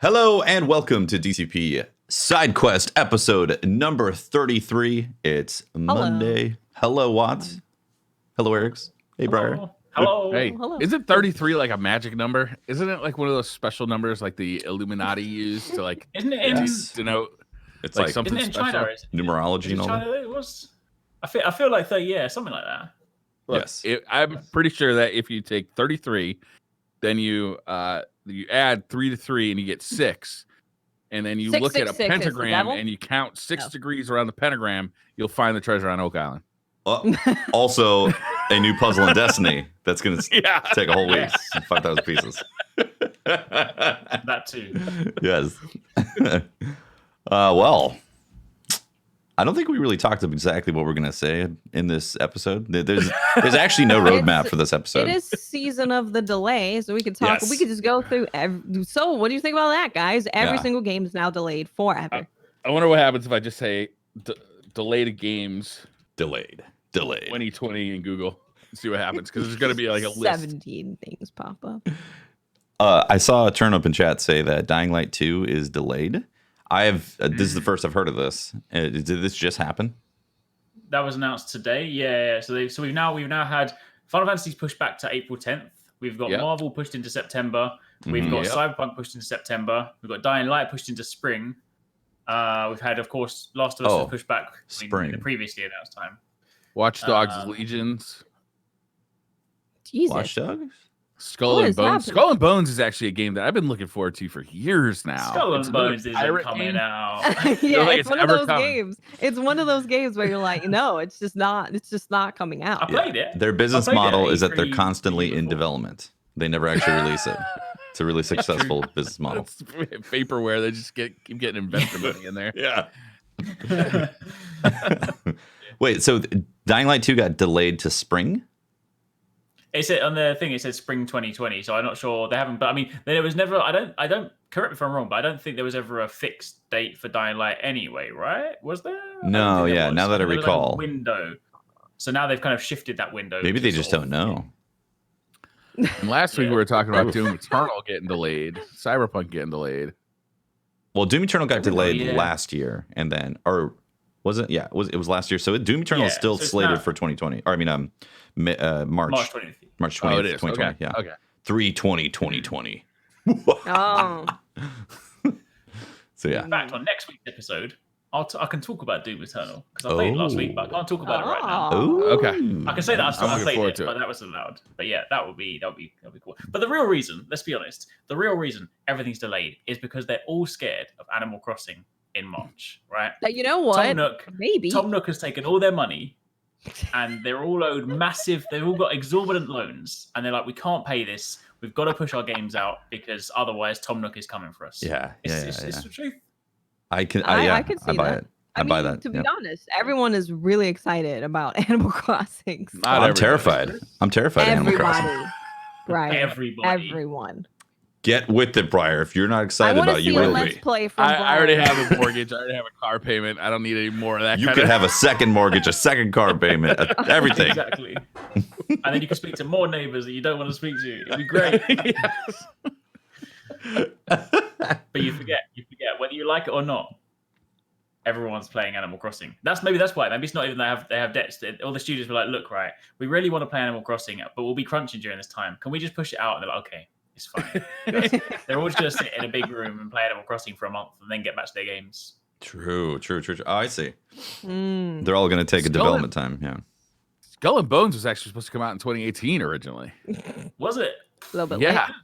Hello and welcome to DCP SideQuest episode number 33. It's Monday. Hello, Watts. Hello, Erics. Hey, Briar. Hello. Hey, Hello. isn't 33 like a magic number? Isn't it like one of those special numbers like the Illuminati used to like Isn't it in, Yes. denote It's like like something isn't it in special? China? Or is numerology it and all that. China that it was? I feel like 30, yeah, something like that. Look, Yes. I'm pretty sure that if you take 33, then you add 3 to 3 and you get 6. And then you look at a 666 is the pentagram devil? and you count 6 degrees around the pentagram, you'll find the treasure on Oak Island. Also, a new puzzle in Destiny that's going to Yeah. take a whole week. 5,000 pieces. That too. Yes. Well, I don't think we really talked about exactly what we're going to say in this episode. There's actually no roadmap for this episode. It is season of the delay, so we could talk. Yes. We could just go through. So, what do you think about that, guys? Every Yeah. single game is now delayed forever. I wonder what happens if I just say delayed games Delayed. 2020 in Google. See what happens, because there's going to be like a list. 17 things pop up. I saw a turn up in chat say that Dying Light 2 is delayed. This is the first I've heard of this. Did this just happen? That was announced today. Yeah. So we've now had Final Fantasy's pushed back to April 10th. We've got Yep. Marvel pushed into September. We've Mhm. got Yep. Cyberpunk pushed into September. We've got Dying Light pushed into spring. We've had, of course, Last of Us was pushed back spring. in the previously announced time. Watch Dogs Legions. Jesus. Watch Dogs? Skull What and is Bones. happening? Skull and Bones is actually a game that I've been looking forward to for years now. Skull It's and another Bones isn't pirate coming game. out. Yeah, like it's it's one of ever those coming. games. It's one of those games where you're like, no, it's just not coming I out. played it. Their business I played it model at is that they're E3 constantly in before. development. They never actually release it. It's a really successful business model. It's vaporware. They just keep getting investor money in there. Yeah. Wait, so Dying Light 2 got delayed to spring? It said on the thing, it said spring 2020, so I'm not sure they haven't. But I mean, there was never. I don't. Correct me if I'm wrong, but I don't think there was ever a fixed date for Dying Light anyway, right? Was there? I don't No, think there yeah, was. now that I There was like a recall. window. So now they've kind of shifted that window. Maybe to they just sort don't of- know. And last week we were talking about Doom Eternal getting delayed, Cyberpunk getting delayed. Well, Doom Eternal got delayed Yeah. last year, and then, or was it? Yeah, it was last year. So Doom Eternal is Yeah, still so it's slated not- for 2020. Or I mean, March March 20th. March 20th, Oh, it is. 2020. Okay. Yeah, Okay. 3/20/2020. Oh, So yeah, In fact, on next week's episode, I can talk about Doom Eternal because I played it last week, but I can't talk about it right now. Ooh. Okay. I can say that I'm I looking played forward it, to but it. that was allowed. But yeah, that would be cool. But the real reason, let's be honest, the real reason everything's delayed is because they're all scared of Animal Crossing in March, right? you know what? Tom Nook Maybe. has taken all their money, and they're all owed massive. They've all got exorbitant loans, and they're like, we can't pay this. We've got to push our games out because otherwise Tom Nook is coming for us. yeah, yeah, It's yeah. the truth. I can, I yeah, can I see buy that. it. I buy mean, that. to be yeah. honest, everyone is really excited about Animal Crossing. Not I'm everybody. terrified. I'm terrified. of Animal Crossing. Everybody. Right. Everybody. Everyone. Get with it, Briar. If you're not I excited want about to it, see you a will Let's be. Play from I already Brian. have a mortgage. I already have a car payment. I don't need any more of that. You kind could of... have a second mortgage, a second car payment, everything. Exactly. And then you can speak to more neighbors that you don't want to speak to. It'd be great. But you forget whether you like it or not. Everyone's playing Animal Crossing. That's why. Maybe it's not even they have debts. All the studios were like, look, right, we really want to play Animal Crossing, but we'll be crunching during this time. Can we just push it out? And they're like, okay, it's fine. They're all just going to sit in a big room and play Animal Crossing for a month and then get back to their games. True. Oh, I see. Mm. They're all going to take a Skull development time. Yeah. Skull and Bones was actually supposed to come out in 2018 originally. Was it? A little bit Yeah. late.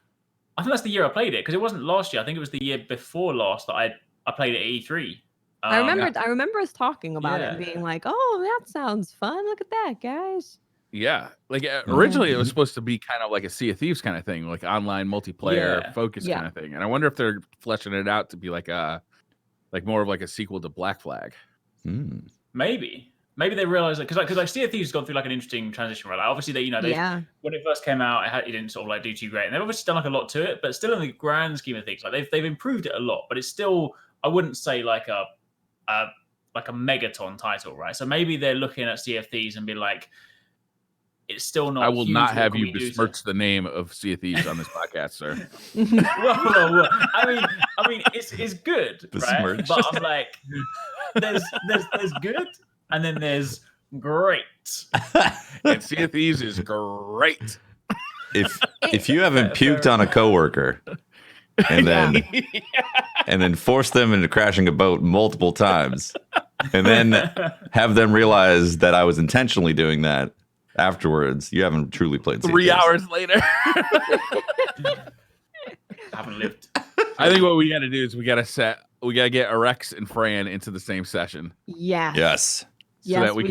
I think that's the year I played it because it wasn't last year. I think it was the year before last that I played it at E3. I remember us talking about it and yeah. being like, "Oh, that sounds fun. Look at that, guys." Yeah. Like originally it was supposed to be kind of like a Sea of Thieves kind of thing, like online multiplayer Yeah. focus Yeah. kind of thing. And I wonder if they're fleshing it out to be like more of like a sequel to Black Flag. Hmm. Maybe they realized that because like Sea of Thieves has gone through like an interesting transition, right? Like, obviously they Yeah. when it first came out, it didn't sort of like do too great, and they've obviously done like a lot to it, but still in the grand scheme of things, like they've improved it a lot, but it's still, I wouldn't say like a megaton title, right? So maybe they're looking at Sea of Thieves and be like, it's still not. I will huge. not What have can you we do to- besmirch the name of Sea of Thieves on this podcast, sir. Whoa. I mean, it's good, right? Besmirched. But I'm like, there's good, and then there's great. And Sea of Thieves is great. If you haven't puked on a coworker and then forced them into crashing a boat multiple times, and then have them realize that I was intentionally doing that afterwards, you haven't truly played. 3 hours later. I haven't lived. I think what we got to do is we got to get Rex and Fran into the same session. Yeah. Yes. So that we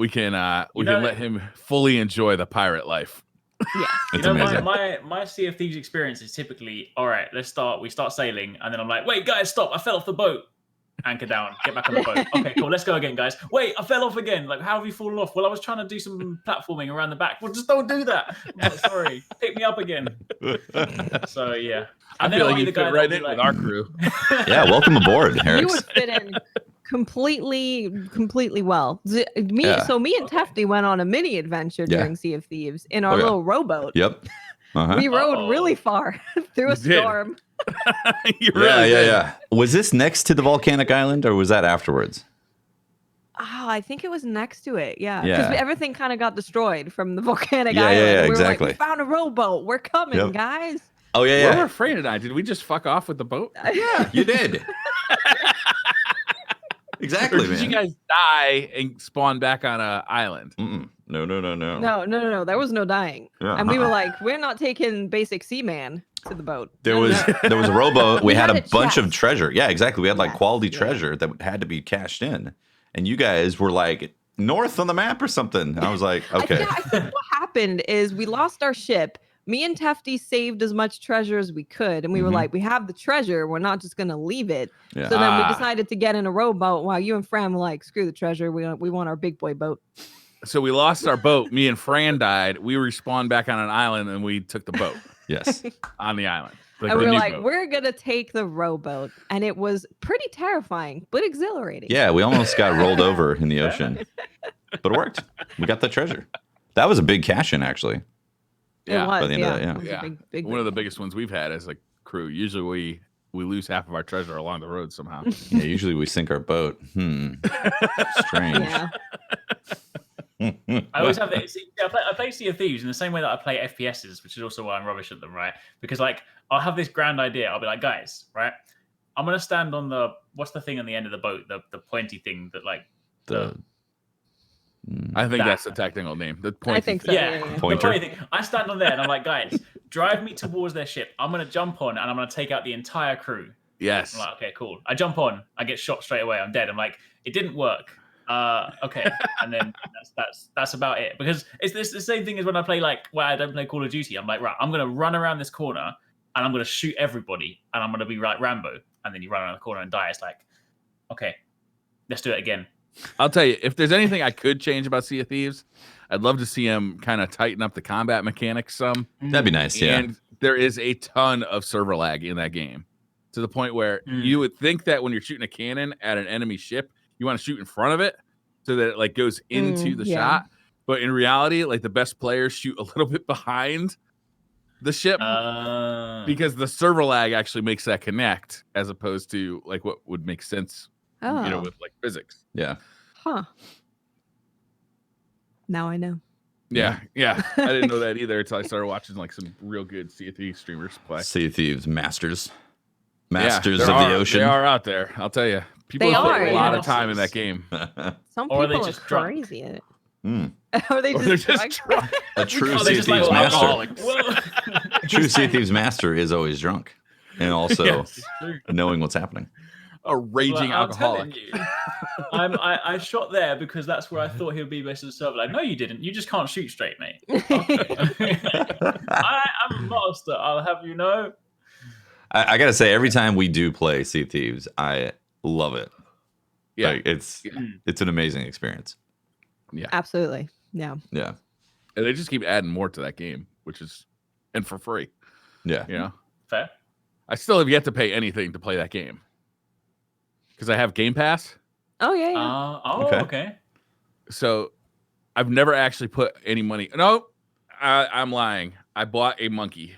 can let him fully enjoy the pirate life. Yeah. It's amazing. My Sea of Thieves experience is typically, all right, we start sailing, and then I'm like, wait, guys, stop, I fell off the boat. Anchor down, get back on the boat. Okay, cool, let's go again, guys. Wait, I fell off again. Like, how have you fallen off? Well, I was trying to do some platforming around the back. Well, just don't do that. I'm sorry, pick me up again. So, yeah. I feel like you fit right in with our crew. Yeah, welcome aboard, You Harris. would fit in completely well. So me and Tefty went on a mini adventure during Sea of Thieves in our little rowboat. Yep. Uh-huh. We rowed really far through a storm. Yeah. Was this next to the volcanic island, or was that afterwards? Oh, I think it was next to it. Yeah. Yeah. Because everything kind of got destroyed from the volcanic Yeah, island. yeah, And we were exactly. like, we found a rowboat. We're coming, guys. Oh, Where yeah. were Fran and I? Did we just fuck off with the boat? Yeah, you did. Exactly, Or did man. you guys die and spawn back on an island? Mm-mm. No. No. There was no dying. Yeah. And we were like, we're not taking basic seaman to the boat. There was a rowboat. We had a bunch of chest. treasure. Yeah, exactly. We had like Yes, quality treasure that had to be cashed in, and you guys were like north on the map or something. I was like, okay. I think what happened is we lost our ship. Me and Tefty saved as much treasure as we could, and we were like, we have the treasure. We're not just gonna leave it. Yeah. So then we decided to get in a rowboat while you and Fran were like, screw the treasure. We want our big boy boat. So we lost our boat. Me and Fran died. We respawned back on an island and we took the boat Yes. on the island. And we were like, we're gonna take the rowboat, and it was pretty terrifying but exhilarating. Yeah, we almost got rolled over in the ocean, but it worked. We got the treasure. That was a big cash in, actually. It was. by the end of that, It was a big One of the biggest ones we've had as a crew. Usually we lose half of our treasure along the road somehow. Yeah, usually we sink our boat. Strange. Yeah. I always have that. I play Sea of Thieves in the same way that I play FPSs, which is also why I'm rubbish at them, right? Because like I'll have this grand idea. I'll be like, guys, right? I'm gonna stand on what's the thing on the end of the boat, the pointy thing that like I think that's the technical name. The pointy I think so. thing. yeah. Pointer. The pointy thing. I stand on there and I'm like, guys, drive me towards their ship. I'm gonna jump on and I'm gonna take out the entire crew. Yes. I'm like, okay, cool. I jump on, I get shot straight away. I'm dead. I'm like, it didn't work. Okay, and then that's about it. Because it's the same thing as when I play I don't play Call of Duty. I'm like, right, I'm gonna run around this corner and I'm gonna shoot everybody and I'm gonna be like Rambo. And then you run around the corner and die. It's like, okay, let's do it again. I'll tell you, if there's anything I could change about Sea of Thieves, I'd love to see him kind of tighten up the combat mechanics some. That'd be nice, yeah. And there is a ton of server lag in that game, to the point where you would think that when you're shooting a cannon at an enemy ship, you want to shoot in front of it so that it like goes into the shot. But in reality, like the best players shoot a little bit behind the ship because the server lag actually makes that connect, as opposed to like what would make sense, with like physics. Yeah. Huh. Now I know. Yeah. I didn't know that either until I started watching like some real good Sea of Thieves streamers play. Sea of Thieves masters of They the ocean. They are out there. I'll tell you. People They have put are, a lot yeah. of time in that game. Some Or are people they are just drunk? crazy at it. Mm. Or they Or just, they're just drunk? drunk. A true Oh, Sea they're of just Thieves like master. alcoholics. True Sea of Thieves master is always drunk, and also Yes. knowing what's happening. A raging I'm telling alcoholic. you, I shot there because that's where I thought he would be based on the server. Like, no, you didn't. You just can't shoot straight, mate. Okay. I'm a master. I'll have you know. I gotta say, every time we do play Sea of Thieves, I love it. Yeah. Like, it's an amazing experience. Absolutely. Yeah. Yeah. And they just keep adding more to that game, and for free. Yeah. You know? Fair. I still have yet to pay anything to play that game. Because I have Game Pass. Oh yeah. Okay. So I've never actually put any money. No, I'm lying. I bought a monkey.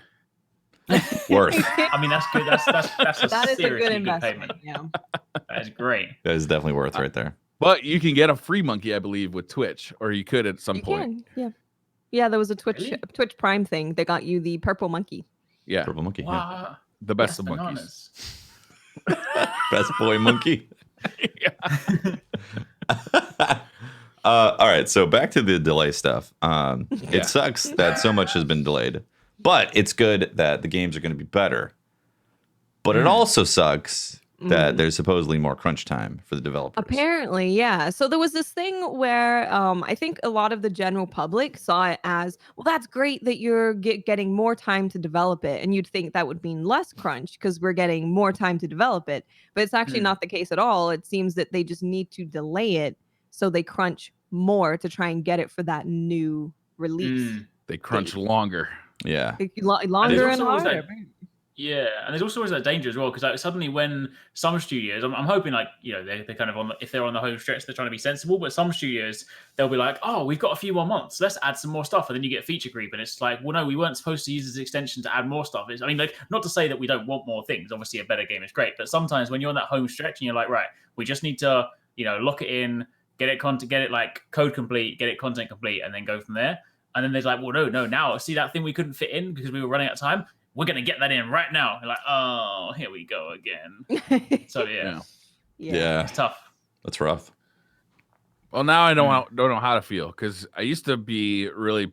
Worth. I mean, that's good. That's a That is a good seriously good investment. payment. Yeah. That is great. That is definitely worth right there. But you can get a free monkey, I believe, with Twitch, or you could at some You point. can. Yeah. Yeah, there was a Twitch Really? Twitch Prime thing that got you the purple monkey. Yeah, Purple monkey. Yeah. Wow. the best That's of monkeys. bananas. Best boy monkey. Yeah. All right, so back to the delay stuff. Yeah. It sucks that so much has been delayed, but it's good that the games are going to be better. But it also sucks that there's supposedly more crunch time for the developers. Apparently, yeah. So there was this thing where I think a lot of the general public saw it as, well, that's great that you're getting more time to develop it. And you'd think that would mean less crunch because we're getting more time to develop it. But it's actually not the case at all. It seems that they just need to delay it so they crunch more to try and get it for that new release. They crunch longer. Yeah. Longer and also always harder. that- Yeah, and there's also always that danger as well because like, suddenly when some studios, I'm hoping like they're kind of if they're on the home stretch, they're trying to be sensible. But some studios, they'll be like, oh, we've got a few more months, let's add some more stuff, and then you get feature creep, and it's like, well, no, we weren't supposed to use this extension to add more stuff. I mean, like, not to say that we don't want more things. Obviously, a better game is great, but sometimes when you're on that home stretch and you're like, right, we just need to lock it in, get it like code complete, get it content complete, and then go from there. And then there's like, well, no, now see that thing we couldn't fit in because we were running out of time. We're going to get that in right now. You're like, oh, here we go again. So, yeah. Yeah. It's tough. That's rough. Well, now I don't know how to feel because I used to be really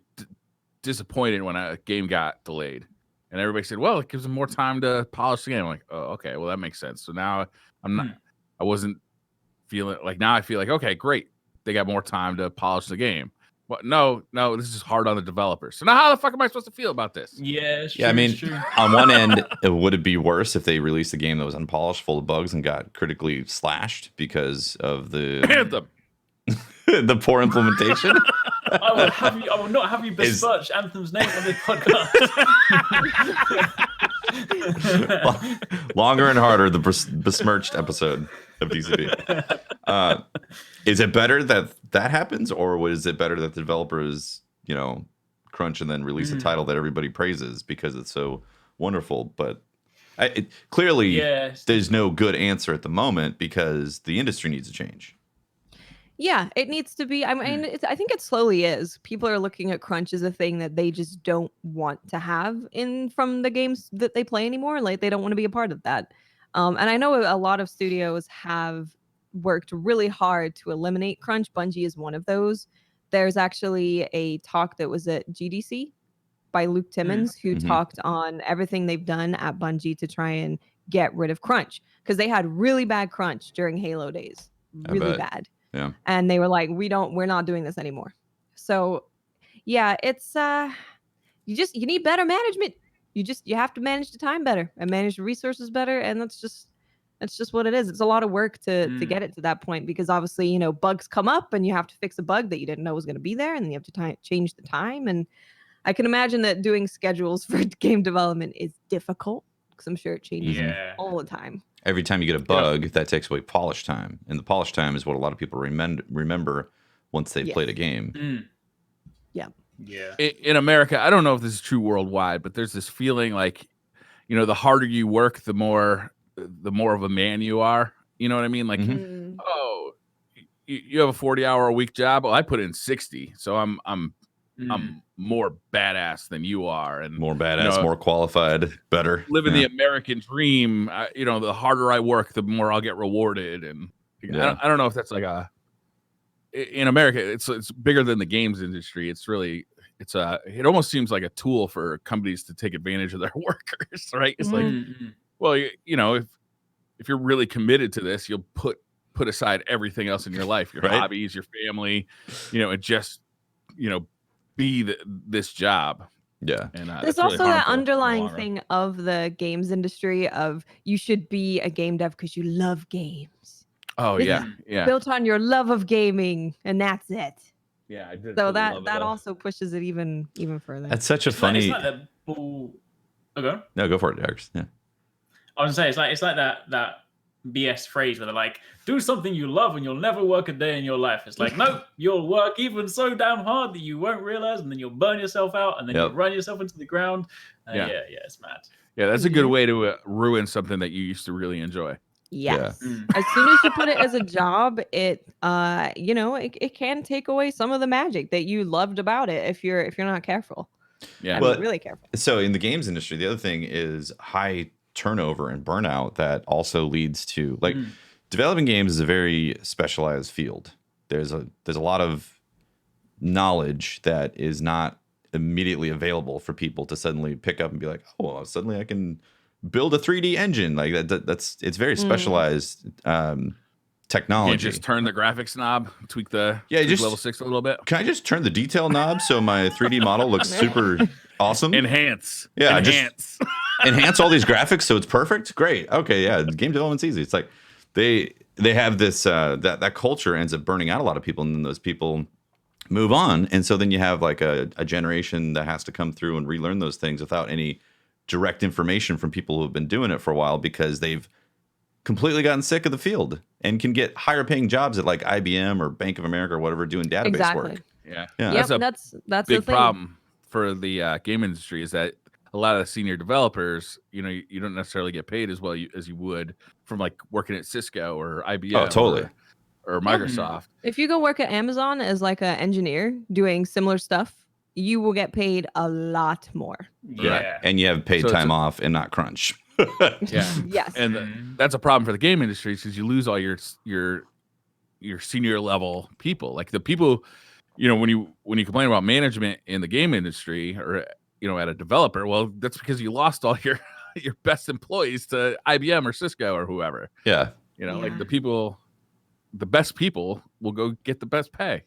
disappointed when a game got delayed. And everybody said, well, it gives them more time to polish the game. I'm like, oh, okay, well, that makes sense. So now I wasn't feeling like, now I feel like, okay, great. They got more time to polish the game. But no, this is hard on the developers. So now how the fuck am I supposed to feel about this? Yeah, it's true, Yeah, I mean, it's true. on one end, would it be worse if they released a game that was unpolished, full of bugs, and got critically slashed because of the Anthem. the poor implementation? I will not have you besmirch Anthem's name on this podcast. Longer and harder, the besmirched episode of DCP. Is it better that happens, or is it better that the developers, crunch and then release a title that everybody praises because it's so wonderful? But clearly, there's no good answer at the moment because the industry needs to change. Yeah, it needs to be. I mean, I think it slowly is. People are looking at crunch as a thing that they just don't want to have from the games that they play anymore. Like, they don't want to be a part of that. And I know a lot of studios have worked really hard to eliminate crunch. Bungie is one of those. There's actually a talk that was at GDC by Luke Timmons who talked on everything they've done at Bungie to try and get rid of crunch because they had really bad crunch during Halo days. Really bad. Yeah. And they were like, we're not doing this anymore. So yeah, it's you need better management. You have to manage the time better and manage the resources better. And that's just what it is. It's a lot of work to get it to that point because obviously, bugs come up and you have to fix a bug that you didn't know was going to be there, and then you have to change the time. And I can imagine that doing schedules for game development is difficult because I'm sure it changes all the time. Every time you get a bug, that takes away polish time, and the polish time is what a lot of people remember once they've played a game. Yeah. In America, I don't know if this is true worldwide, but there's this feeling like, the harder you work, the more of a man you are. You know what I mean? Like, oh, you have a 40-hour-a-week job. Well, I put in 60, so I'm more badass than you are, and more badass, more qualified, better. Living the American dream. The harder I work, the more I'll get rewarded. And I don't know if that's like in America, it's bigger than the games industry. It's really it almost seems like a tool for companies to take advantage of their workers, right? It's like, well, if you're really committed to this, you'll put aside everything else in your life, your hobbies, your family, and just be this job. Yeah. And there's also really that underlying thing of the games industry of you should be a game dev because you love games. Oh, yeah. Built on your love of gaming, and that's it. Yeah, I did. So that also pushes it even further. That's such a funny. It's like that bull. Okay. No, go for it, Alex. Yeah. I was gonna say it's like that BS phrase where they're like, do something you love and you'll never work a day in your life. It's like, nope, you'll work even so damn hard that you won't realize, and then you'll burn yourself out, and then you'll run yourself into the ground. Yeah, it's mad. Yeah, that's a good way to ruin something that you used to really enjoy. Yes. As soon as you put it as a job, it it can take away some of the magic that you loved about it if you're not careful. Yeah. Well, really careful. So in the games industry, the other thing is high turnover and burnout that also leads to like developing games is a very specialized field. There's a lot of knowledge that is not immediately available for people to suddenly pick up and be like, oh, well, suddenly I can build a 3D engine. Like it's very specialized technology. You just turn the graphics knob, tweak just level 6 a little bit. Can I just turn the detail knob so my 3D model looks super awesome? Enhance. Just enhance all these graphics so it's perfect. Great. Okay, yeah, game development's easy. It's like they have this that culture ends up burning out a lot of people, and then those people move on, and so then you have like a generation that has to come through and relearn those things without any direct information from people who have been doing it for a while because they've completely gotten sick of the field and can get higher paying jobs at like IBM or Bank of America or whatever doing database work. Yeah. Yep, That's big problem for the game industry, is that a lot of the senior developers, you don't necessarily get paid as well as you would from like working at Cisco or IBM. Oh, totally. Or Microsoft. If you go work at Amazon as like an engineer doing similar stuff, you will get paid a lot more. Yeah. Right. And you have paid time off and not crunch. Yeah. Yes. And that's a problem for the game industry, because you lose all your senior level people. Like the people, when you complain about management in the game industry or at a developer, well, that's because you lost all your best employees to IBM or Cisco or whoever. Yeah. Like the best people will go get the best pay.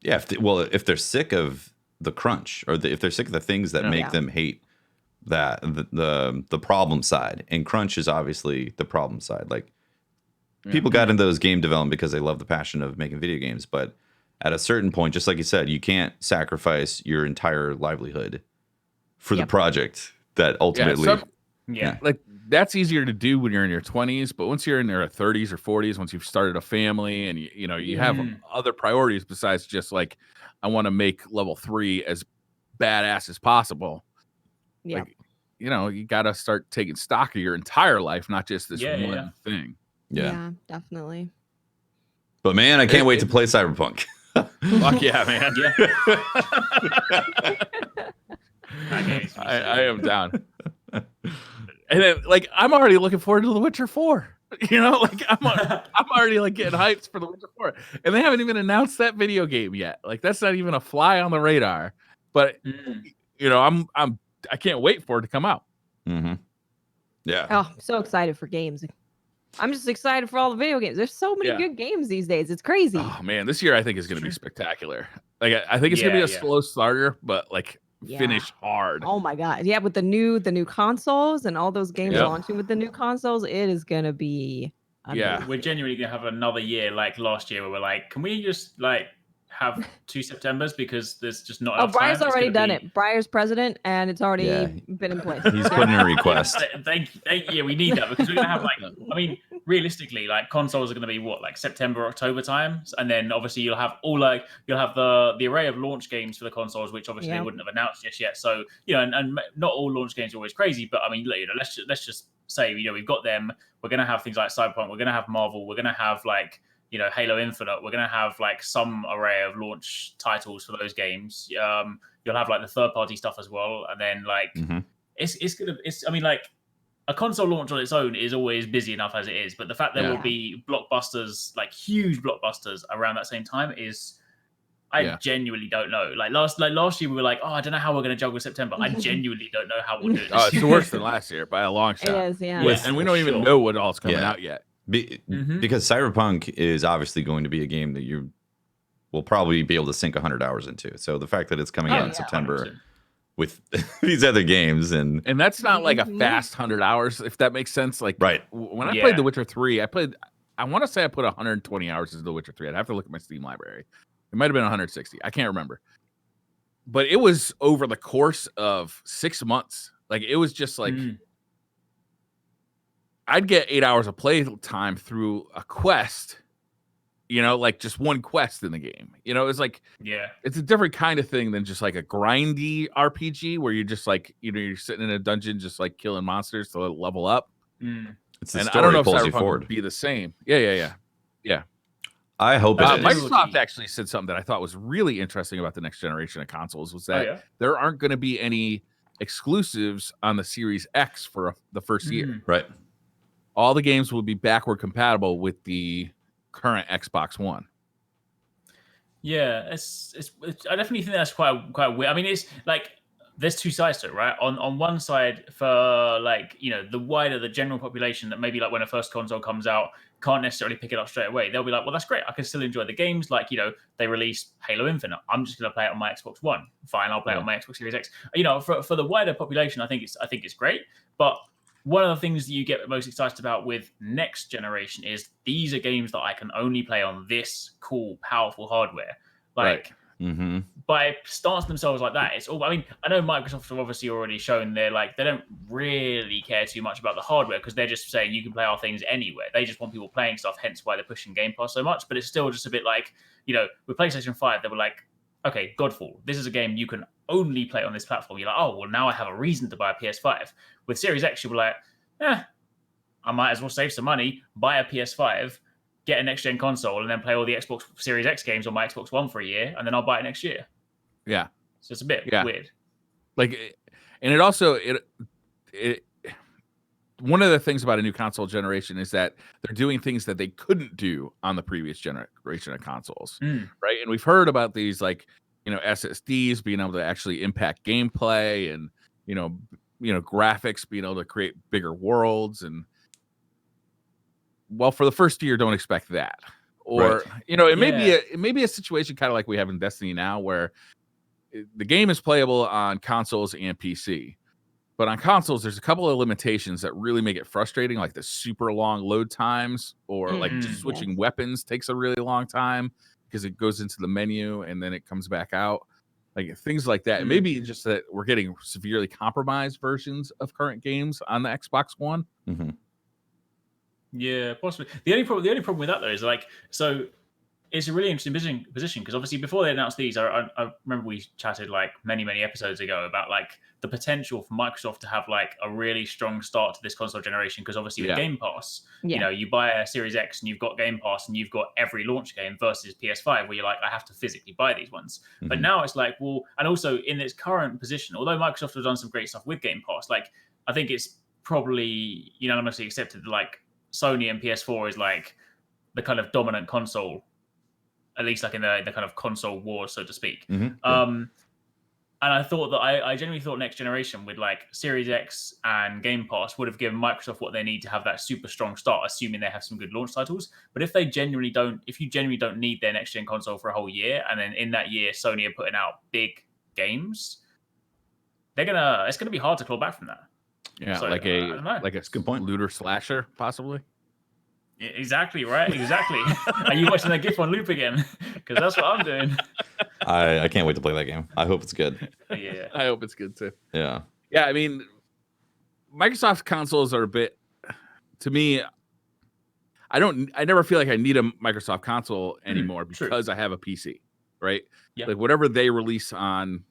Yeah. If they're sick of the crunch, or if they're sick of the things that make them hate that the problem side, and crunch is obviously the problem side. Like people got into those game development because they love the passion of making video games, but at a certain point, just like you said, you can't sacrifice your entire livelihood for the project that ultimately like that's easier to do when you're in your 20s, but once you're in your 30s or 40s, once you've started a family and you have other priorities besides just like, I want to make level 3 as badass as possible. Yeah. Like, you got to start taking stock of your entire life, not just this one thing. Yeah, definitely. But man, I can't wait to play Cyberpunk. Fuck yeah, man. Yeah. I am down. And then, like, I'm already looking forward to The Witcher 4. I'm already like getting hyped for The Witcher 4, and they haven't even announced that video game yet. Like, that's not even a fly on the radar. But I can't wait for it to come out. Mm-hmm. Yeah. Oh, I'm so excited for games. I'm just excited for all the video games. There's so many good games these days. It's crazy. Oh man, this year I think is going to be spectacular. Like, I think it's going to be a slow starter, but like finish hard. Oh my god. Yeah, with the new consoles and all those games launching with the new consoles, it is going to be amazing. We're genuinely going to have another year like last year where we're like, can we just like have 2 Septembers because there's just not enough Breyer's time. already done it. Breyer's president, and it's already been in place. He's putting a request. Thank you. We need that because we're going to have realistically, like consoles are going to be like September, October times, and then obviously you'll have the array of launch games for the consoles, which obviously they wouldn't have announced just yet. So and not all launch games are always crazy, but I mean, let's just say we've got them. We're going to have things like Cyberpunk. We're going to have Marvel. We're going to have Halo Infinite. We're going to have like some array of launch titles for those games. You'll have like the third party stuff as well, and then a console launch on its own is always busy enough as it is, but the fact there will be blockbusters, like huge blockbusters around that same time is, I genuinely don't know. Like last year we were like, I don't know how we're going to juggle September. I genuinely don't know how we'll do it. It's worse than last year by a long shot. It is, yeah. And we don't even know what all's coming out yet. Because Cyberpunk is obviously going to be a game that you will probably be able to sink 100 hours into. So the fact that it's coming out in September 100%. With these other games, and that's not like a fast 100 hours, if that makes sense. Like, when I played The Witcher 3, I want to say I put 120 hours into The Witcher 3. I'd have to look at my Steam library. It might have been 160. I can't remember. But it was over the course of 6 months. Like, it was just like I'd get 8 hours of play time through a quest, like just one quest in the game. It's like, it's a different kind of thing than just like a grindy RPG where you're just like, you're sitting in a dungeon just like killing monsters to level up. It's the And story I don't know if pulls you Cyberpunk forward. would be the same. Yeah. I hope it is. Microsoft actually said something that I thought was really interesting about the next generation of consoles was that there aren't going to be any exclusives on the Series X for the first year. Right. All the games will be backward compatible with the current Xbox One. Yeah, it's I definitely think that's quite weird. I mean, it's like there's two sides to it, right? On one side, for like the wider, the general population that maybe like when a first console comes out can't necessarily pick it up straight away. They'll be like, well, that's great. I can still enjoy the games. Like they release Halo Infinite. I'm just gonna play it on my Xbox One. Fine, I'll play it on my Xbox Series X. For the wider population, I think it's great. But one of the things that you get most excited about with next generation is these are games that I can only play on this cool, powerful hardware. Like, by starting themselves like that, it's all. I mean, I know Microsoft have obviously already shown they don't really care too much about the hardware because they're just saying you can play our things anywhere. They just want people playing stuff, hence why they're pushing Game Pass so much. But it's still just a bit like, with PlayStation 5, they were like, okay, Godfall, this is a game you can only play on this platform. You're like, oh, well, now I have a reason to buy a PS5. With Series X, you'll be like, I might as well save some money, buy a PS5, get a next-gen console, and then play all the Xbox Series X games on my Xbox One for a year, and then I'll buy it next year. Yeah. So it's a bit weird. Like, and it also, one of the things about a new console generation is that they're doing things that they couldn't do on the previous generation of consoles, right? And we've heard about these, like, SSDs being able to actually impact gameplay and, graphics, being able to create bigger worlds. And well, for the first year, don't expect that. Or, it may be a situation kind of like we have in Destiny now, where the game is playable on consoles and PC. But on consoles, there's a couple of limitations that really make it frustrating, like the super long load times, or like just switching weapons takes a really long time because it goes into the menu and then it comes back out. Like things like that. Maybe just that we're getting severely compromised versions of current games on the Xbox One. Yeah, possibly. The only problem with that though is so it's a really interesting position because obviously before they announced these, I remember we chatted like many episodes ago about like the potential for Microsoft to have like a really strong start to this console generation because obviously with Game Pass, you buy a Series X and you've got Game Pass and you've got every launch game versus PS5 where you're like, I have to physically buy these ones. But now it's like, well, and also in its current position, although Microsoft has done some great stuff with Game Pass, like I think it's probably unanimously accepted that like Sony and PS4 is like the kind of dominant console, at least like in the kind of console war, so to speak. And I thought that I genuinely thought next generation with like Series X and Game Pass would have given Microsoft what they need to have that super strong start, assuming they have some good launch titles. But if you genuinely don't need their next gen console for a whole year, and then in that year Sony are putting out big games, it's gonna be hard to claw back from that. Yeah, so, like a good point. looter slasher, possibly. Exactly right. Exactly. Are you watching that GIF on loop again? Because that's what I'm doing. I can't wait to play that game. I hope it's good. Yeah, I hope it's good too. Yeah. I mean, Microsoft consoles are a bit. To me, I never feel like I need a Microsoft console anymore because I have a PC, right? Yeah. Like whatever they release on,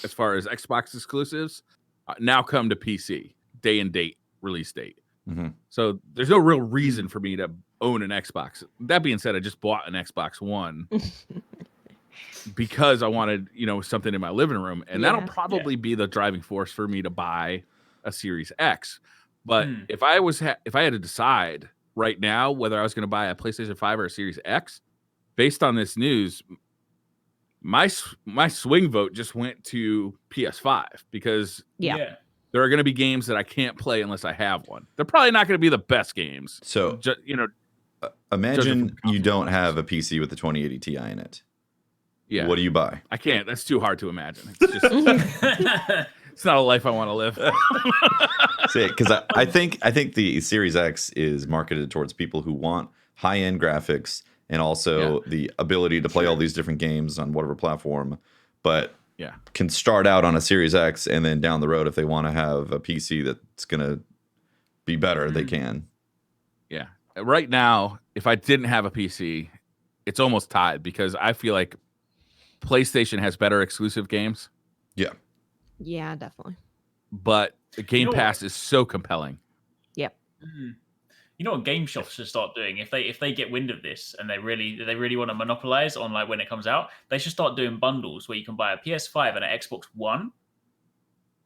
as far as Xbox exclusives, now come to PC, day and date, release date. So there's no real reason for me to own an Xbox. That being said, I just bought an Xbox One because I wanted, something in my living room, and that'll probably be the driving force for me to buy a Series X. But if I had to decide right now whether I was going to buy a PlayStation 5 or a Series X, based on this news, my swing vote just went to PS5 because there are going to be games that I can't play unless I have one. They're probably not going to be the best games. So, imagine you don't have a PC with the 2080 Ti in it. Yeah. What do you buy? I can't. That's too hard to imagine. It's just, it's not a life I want to live. See, because I think the Series X is marketed towards people who want high-end graphics and also the ability to play all these different games on whatever platform, but can start out on a Series X and then down the road, if they want to have a PC that's going to be better, they can. Yeah. Right now, if I didn't have a PC, it's almost tied because I feel like PlayStation has better exclusive games, Yeah, definitely. but the Game know Pass what? is so compelling. Yep. You know what game shops should start doing if they get wind of this and they really want to monopolize on like when it comes out, they should start doing bundles where you can buy a PS5 and an Xbox One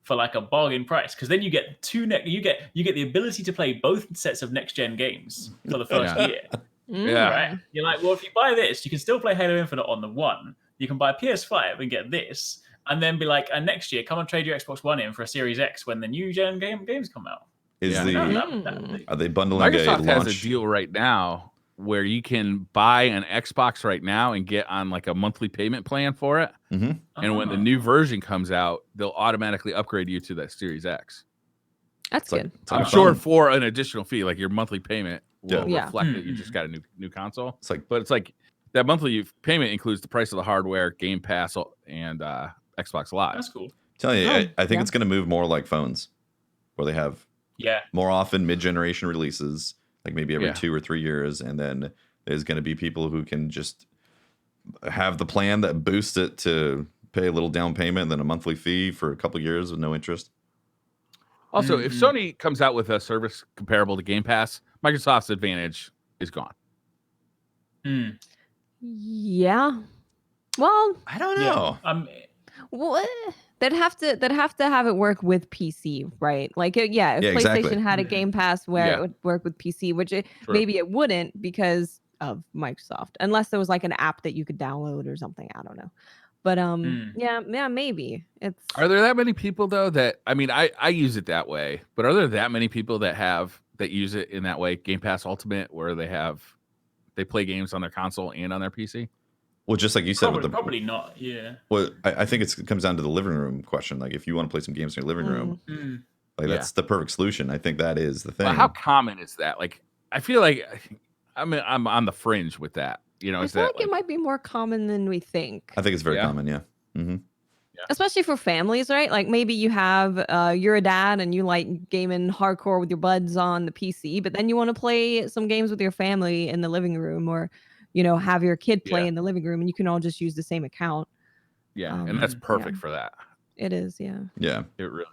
for like a bargain price, because then you get you get the ability to play both sets of next gen games for the first year. Yeah. Right? You're like, well, if you buy this, you can still play Halo Infinite on the one. You can buy a PS5 and get this, and then be like, and next year, come and trade your Xbox One in for a Series X when the new gen games come out. Are they bundling Microsoft a has launch? a deal right now where you can buy an Xbox right now and get on like a monthly payment plan for it. And when the new version comes out, they'll automatically upgrade you to that Series X. That's good. I'm sure for an additional fee, like your monthly payment will reflect that you just got a new console. But it's like that monthly payment includes the price of the hardware, Game Pass, and Xbox Live. That's cool. Tell you, I think it's going to move more like phones, where they have more often mid-generation releases, like maybe every 2 or 3 years, and then there's going to be people who can just have the plan that boosts it to pay a little down payment and then a monthly fee for a couple years with no interest. Also, if Sony comes out with a service comparable to Game Pass, Microsoft's advantage is gone. Yeah. Well, I don't know. What? They'd have to have it work with PC, right? Like, if PlayStation exactly. had a Game Pass where it would work with PC, which maybe it wouldn't because of Microsoft, unless there was like an app that you could download or something. I don't know. But yeah, maybe it's. Are there that many people though that I mean, I use it that way, but are there that many people that use it in that way? Game Pass Ultimate, where they play games on their console and on their PC. Well, just like you said, probably not. Yeah. Well, I think it comes down to the living room question. Like, if you want to play some games in your living room, like that's the perfect solution. I think that is the thing. Well, how common is that? Like, I feel like I'm on the fringe with that. You know, I feel like it might be more common than we think. I think it's very common. Yeah. Mm-hmm. Especially for families, right? Like maybe you have you're a dad and you like gaming hardcore with your buds on the PC, but then you want to play some games with your family in the living room, or have your kid play in the living room, and you can all just use the same account. Yeah, and that's perfect for that. It is, yeah. Yeah. It really.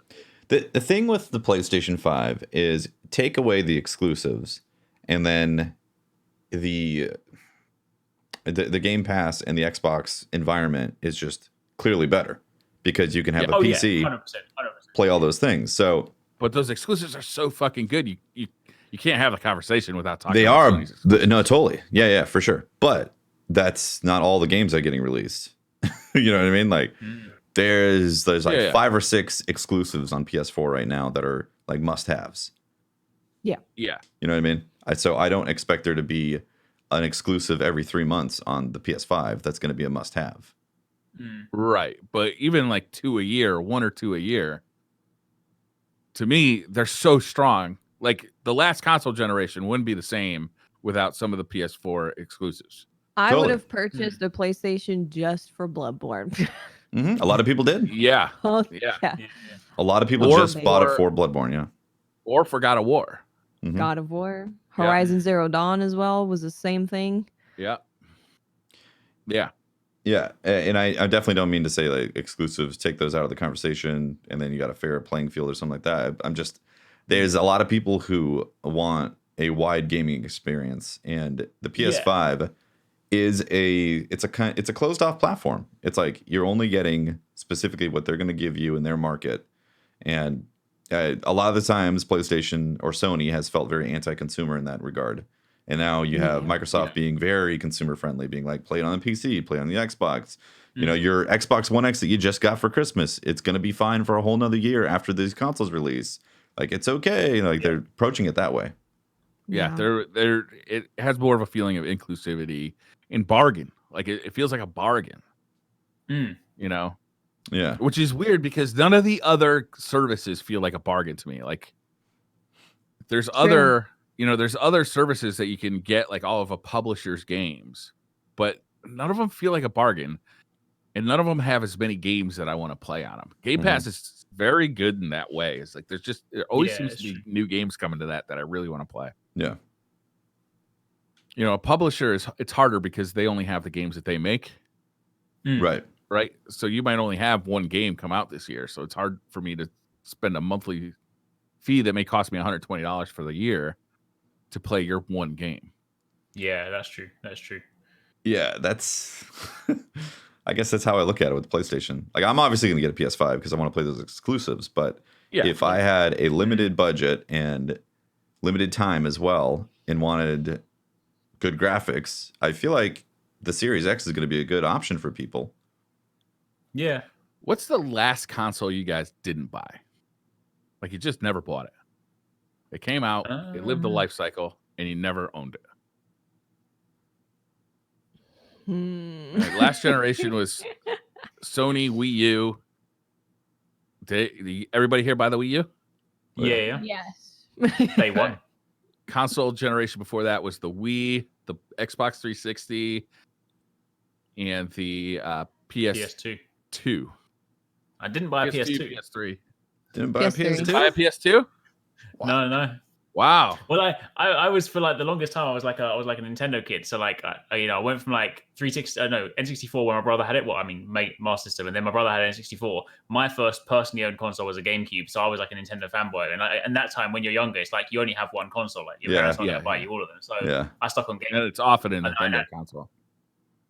The thing with the PlayStation 5 is take away the exclusives, and then the Game Pass and the Xbox environment is just clearly better because you can have a PC 100%. play all those things. So, but those exclusives are so fucking good. You can't have a conversation without talking. They about are no, totally, yeah, for sure. But that's not all the games that are getting released. You know what I mean? Like there's like 5 or 6 exclusives on PS4 right now that are like must-haves. Yeah. You know what I mean? So I don't expect there to be an exclusive every 3 months on the PS5 that's going to be a must-have. Right, but even like 2 a year, 1 or 2 a year, to me, they're so strong. Like the last console generation wouldn't be the same without some of the PS4 exclusives. I would have purchased a PlayStation just for Bloodborne. A lot of people did. Yeah. Yeah. A lot of people just bought it for Bloodborne, yeah. Or for God of War. God of War. Horizon Zero Dawn as well was the same thing. Yeah. And I definitely don't mean to say like exclusives, take those out of the conversation and then you got a fair playing field or something like that. I'm just, there's a lot of people who want a wide gaming experience, and the PS5 is it's a closed off platform. It's like you're only getting specifically what they're going to give you in their market. And a lot of the times PlayStation or Sony has felt very anti-consumer in that regard. And now you have Microsoft being very consumer friendly, being like, play it on the PC, play it on the Xbox. You know, your Xbox One X that you just got for Christmas, it's going to be fine for a whole nother year after these consoles release. Like, it's okay. Like, they're approaching it that way. Yeah, it has more of a feeling of inclusivity and bargain. Like, it feels like a bargain. You know? Yeah. Which is weird because none of the other services feel like a bargain to me. Like, there's other services that you can get like all of a publisher's games, but none of them feel like a bargain, and none of them have as many games that I want to play on them. Game Pass is very good in that way. It's like there always seems to be new games coming to that I really want to play. Yeah. You know, a publisher it's harder because they only have the games that they make. Right. Right. So you might only have one game come out this year. So it's hard for me to spend a monthly fee that may cost me $120 for the year to play your one game. Yeah, that's true. That's true. Yeah, that's. I guess that's how I look at it with PlayStation. Like, I'm obviously going to get a PS5 because I want to play those exclusives. But if I had a limited budget and limited time as well and wanted good graphics, I feel like the Series X is going to be a good option for people. Yeah. What's the last console you guys didn't buy? Like, you just never bought it. It came out, it lived the life cycle, and you never owned it. Like, last generation was Sony Wii U. Everybody here buy the Wii U? Yeah. Yes. Day one. Console generation before that was the Wii, the Xbox 360, and the PS2. I didn't buy a PS2. PS3. Didn't buy a PS2? Buy a PS2? Wow. No. Wow. Well, I was for like the longest time I was like a Nintendo kid. So like I went from like N64 when my brother had it. Well, I mean, Master System, and then my brother had N64. My first personally owned console was a GameCube, so I was like a Nintendo fanboy. And that time when you're younger, it's like you only have one console. Like your parents aren't gonna buy you all of them. So I stuck on GameCube. And it's often a Nintendo console.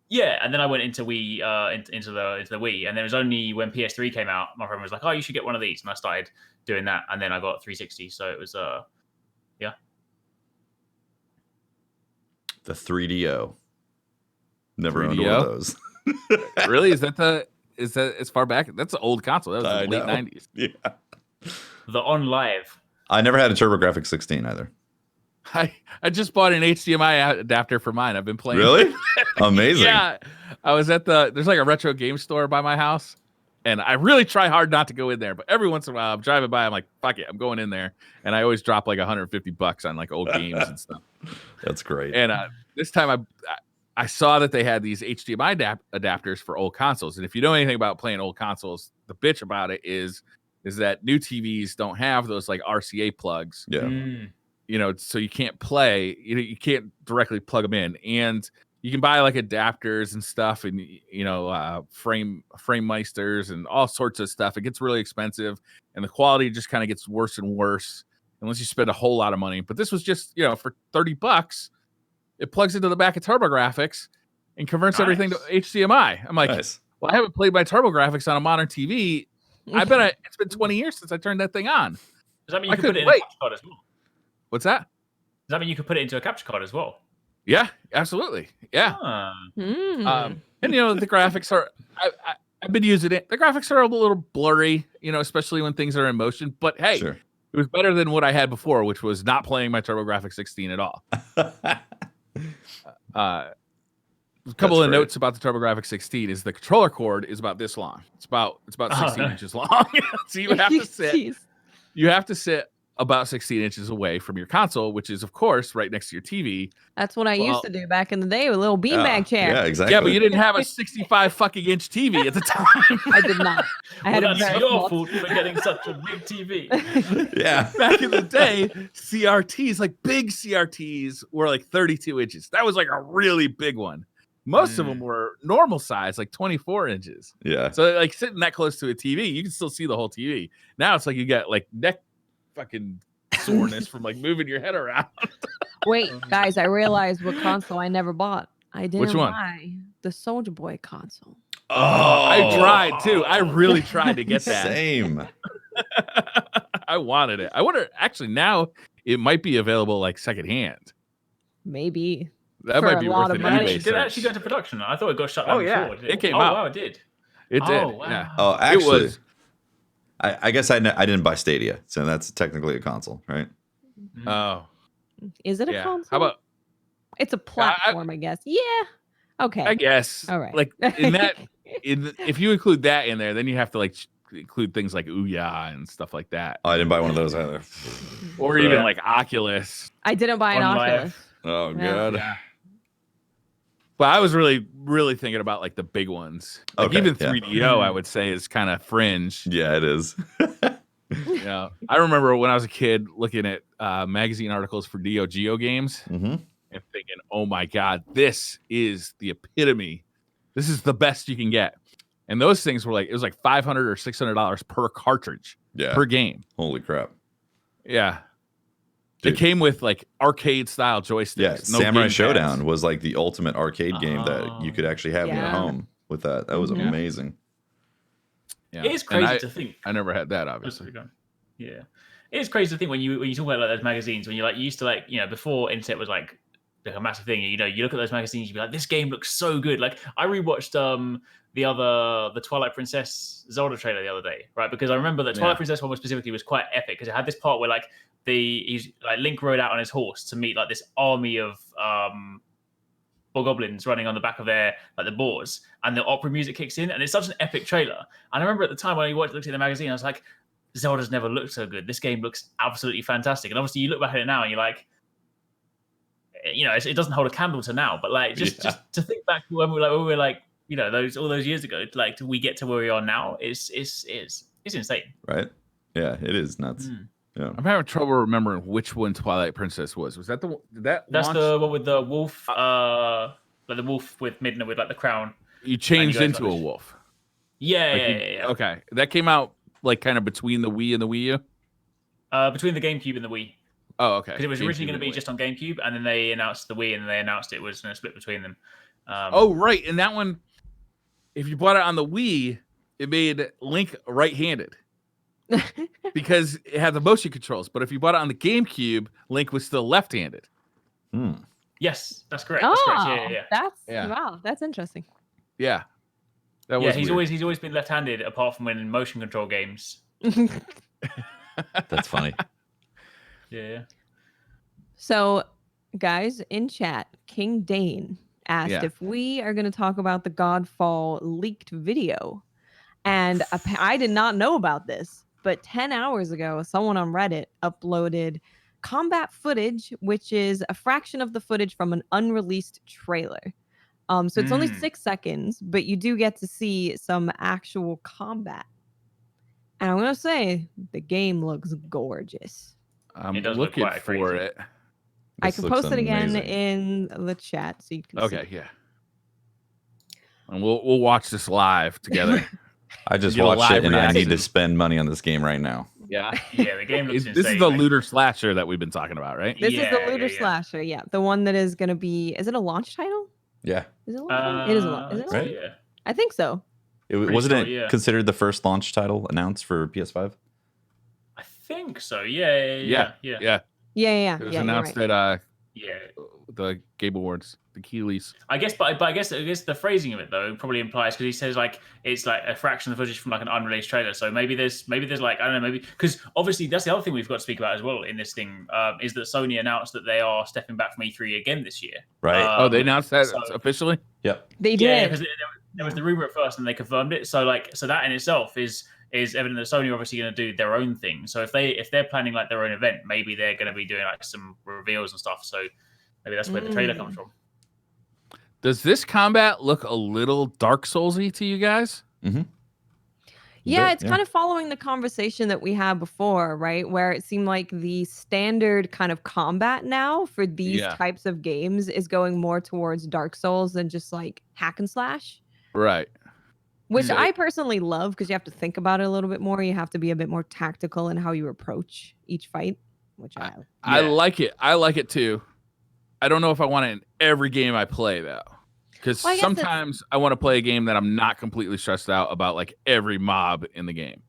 Yeah, and then I went into Wii, into the Wii, and then it was only when PS3 came out, my friend was like, "Oh, you should get one of these," and I started doing that, and then I got 360. So it was The 3DO. Never 3DO? owned one of those. Really? Is that as far back? That's an old console. That was the late 90s. Yeah. the On Live. I never had a TurboGrafx 16 either. I just bought an HDMI adapter for mine. I've been playing. Really? Amazing. Yeah. I was at there's like a retro game store by my house, and I really try hard not to go in there, but every once in a while I'm driving by, I'm like, fuck it, I'm going in there. And I always drop like $150 on like old games and stuff. That's great. And this time I saw that they had these HDMI adapters for old consoles. And if you know anything about playing old consoles, the bitch about it is that new TVs don't have those like RCA plugs. Yeah. You know, so you can't play, you can't directly plug them in. And you can buy like adapters and stuff, and frame meisters and all sorts of stuff. It gets really expensive, and the quality just kind of gets worse and worse unless you spend a whole lot of money. But this was just, for $30, it plugs into the back of TurboGrafx and converts everything to HDMI. I'm like, well, I haven't played my TurboGrafx on a modern TV. I bet it's been 20 years since I turned that thing on. Does that mean you can put it in a capture card as well? What's that? Does that mean you could put it into a capture card as well? Yeah, absolutely. Yeah. And the graphics are, I've been using it. The graphics are a little blurry, especially when things are in motion. But hey, It was better than what I had before, which was not playing my TurboGrafx 16 at all. A couple of notes about the TurboGrafx 16 is the controller cord is about this long. It's about 16 inches long. So you have to sit. You have to sit about 16 inches away from your console, which is, of course, right next to your TV. That's what I used to do back in the day with a little beanbag chair. Yeah, exactly. Yeah, but you didn't have a 65 fucking inch TV at the time. I did not. I had that's your fault for getting such a big TV. Yeah. Back in the day, CRTs, like big CRTs, were like 32 inches. That was like a really big one. Most of them were normal size, like 24 inches. Yeah. So like sitting that close to a TV, you can still see the whole TV. Now it's like you got like neck fucking soreness from like moving your head around. Wait, guys, I realized what console I never bought. I didn't Which one? buy the Soulja Boy console. Oh, I tried too. I really tried to get that. Same. I wanted it. I wonder, actually, now it might be available like secondhand. Maybe. That For might a be lot worth of an money. eBay Did it actually go search. into production? I thought it got shut down before. It came out. Oh, wow, it did. It did. Oh, wow. Yeah. Oh, actually, It was. I guess I didn't buy Stadia, so that's technically a console, right? Oh, Is it a yeah. console? How about? It's a platform, I guess. Yeah. Okay. I guess. All right. Like if you include that in there, then you have to like include things like Ouya and stuff like that, Oh, I didn't buy one of those either. or even like Oculus. I didn't buy an On Live. Oculus. Oh, Yeah. God. Yeah. But I was really, really thinking about like the big ones. Like Okay, even yeah. 3DO, I would say, is kind of fringe. Yeah, it is. Yeah, I remember when I was a kid looking at magazine articles for Neo Geo games Mm-hmm. and thinking, oh my god, this is the epitome. This is the best you can get. And those things were like, it was like $500 or $600 per cartridge per game. Holy crap. Yeah. Dude. It came with like arcade style joysticks. Yeah, no Samurai game Showdown pads. was like the ultimate arcade game that you could actually have in your Yeah. home with that. That was amazing. Yeah. It is crazy to think. I never had that, obviously. Yeah, it is crazy to think when you talk about like those magazines, when you used to before internet was like a massive thing. You look at those magazines, you'd be like, this game looks so good. Like I rewatched the Twilight Princess Zelda trailer the other day, right? Because I remember that Twilight Princess one specifically was quite epic because it had this part where like Link rode out on his horse to meet like this army of goblins running on the back of their the boars, and the opera music kicks in, and it's such an epic trailer. And I remember at the time when I looked at the magazine, I was like, Zelda's never looked so good. This game looks absolutely fantastic. And obviously you look back at it now and you're like, it doesn't hold a candle to now, but like just to think back to when we were like all those years ago, like we get to where we are now, it's insane, right? Yeah, it is nuts. Yeah, I'm having trouble remembering which one Twilight Princess was. Was that the that's launch? The one with the wolf, like the wolf with Midna with like the crown. You changed into a wolf. Yeah. Okay, that came out like kind of between the Wii and the Wii U. Between the GameCube and the Wii. Oh, okay. Because it was originally going to be just on GameCube, and then they announced the Wii, and they announced it was going to split between them. Oh, right. And that one, if you bought it on the Wii, it made Link right-handed because it had the motion controls. But if you bought it on the GameCube, Link was still left-handed. Yes, that's correct. Oh, that's correct. Yeah. Wow, that's interesting. Yeah. He's always been left-handed, apart from when in motion control games. That's funny. Yeah. So, guys, in chat, King Dane asked if we are going to talk about the Godfall leaked video. And I did not know about this, but 10 hours ago, someone on Reddit uploaded combat footage, which is a fraction of the footage from an unreleased trailer. So it's only 6 seconds, but you do get to see some actual combat. And I'm going to say the game looks gorgeous. I'm looking for it. I can post it again in the chat so you can see. Okay, yeah. And we'll watch this live together. I just watched it and I need to spend money on this game right now. Yeah. Yeah, the game looks insane. This is the looter slasher that we've been talking about, right? This is the looter slasher, yeah. The one that is going to be, is it a launch title? Yeah. Is it a launch title? It is a launch. Is it? Right? Yeah. I think so. Wasn't it considered the first launch title announced for PS5? I think so. Yeah. It was announced at Yeah. The Game Awards, the Keeleys. I guess, but I guess the phrasing of it though probably implies, because he says like it's like a fraction of the footage from like an unreleased trailer. So maybe there's like, I don't know, maybe because obviously that's the other thing we've got to speak about as well in this thing, is that Sony announced that they are stepping back from E3 again this year. Right. They announced that officially? Yep. They did. Yeah, because there was the rumor at first and they confirmed it. So that in itself is evident that Sony are obviously going to do their own thing. So if they're planning like their own event, maybe they're going to be doing like some reveals and stuff. So maybe that's where the trailer comes from. Does this combat look a little Dark Souls-y to you guys? Mm-hmm. Yeah, it's kind of following the conversation that we had before, right? Where it seemed like the standard kind of combat now for these types of games is going more towards Dark Souls than just like hack and slash. Right. Which I personally love because you have to think about it a little bit more. You have to be a bit more tactical in how you approach each fight, which I like it. I like it too. I don't know if I want it in every game I play though, because sometimes I want to play a game that I'm not completely stressed out about, like every mob in the game.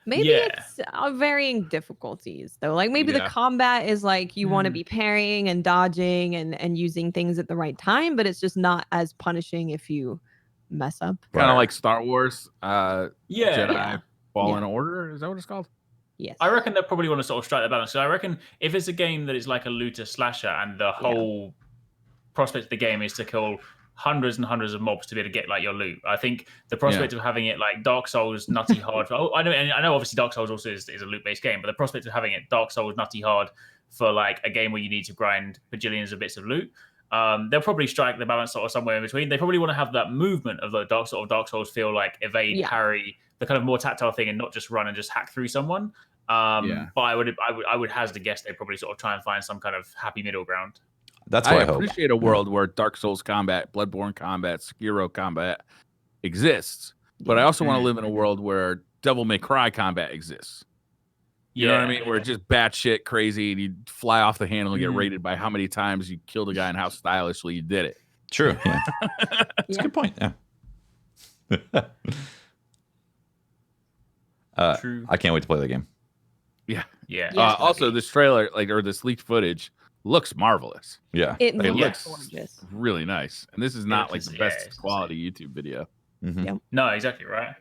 Maybe it's varying difficulties though. Like maybe the combat is like you want to be parrying and dodging and using things at the right time, but it's just not as punishing if you mess up. Kind of like Star Wars, Jedi Fallen Order. Is that what it's called? Yes. I reckon they probably want to sort of strike the balance. So I reckon if it's a game that is like a looter slasher and the whole prospect of the game is to kill hundreds and hundreds of mobs to be able to get like your loot, I think the prospect of having it like Dark Souls nutty hard. I know obviously Dark Souls also is a loot based game, but the prospect of having it Dark Souls nutty hard for like a game where you need to grind bajillions of bits of loot, they'll probably strike the balance sort of somewhere in between. They probably want to have that movement of the Dark Souls feel, like evade, parry, the kind of more tactile thing, and not just run and just hack through someone. But I would hazard a guess they probably sort of try and find some kind of happy middle ground. That's what I hope. appreciate a world where Dark Souls combat, Bloodborne combat, Sekiro combat exists, but I also want to live in a world where Devil May Cry combat exists. You know what I mean? Where it's just batshit crazy and you fly off the handle and get rated by how many times you killed a guy and how stylishly you did it. True. Yeah. That's a good point. Yeah. True. I can't wait to play the game. Yeah. Yeah. Also, this trailer, or this leaked footage, looks marvelous. Yeah. It Like, it looks looks gorgeous. really nice. And this is not like the it's best quality YouTube video. Mm-hmm. Yep. No, exactly right.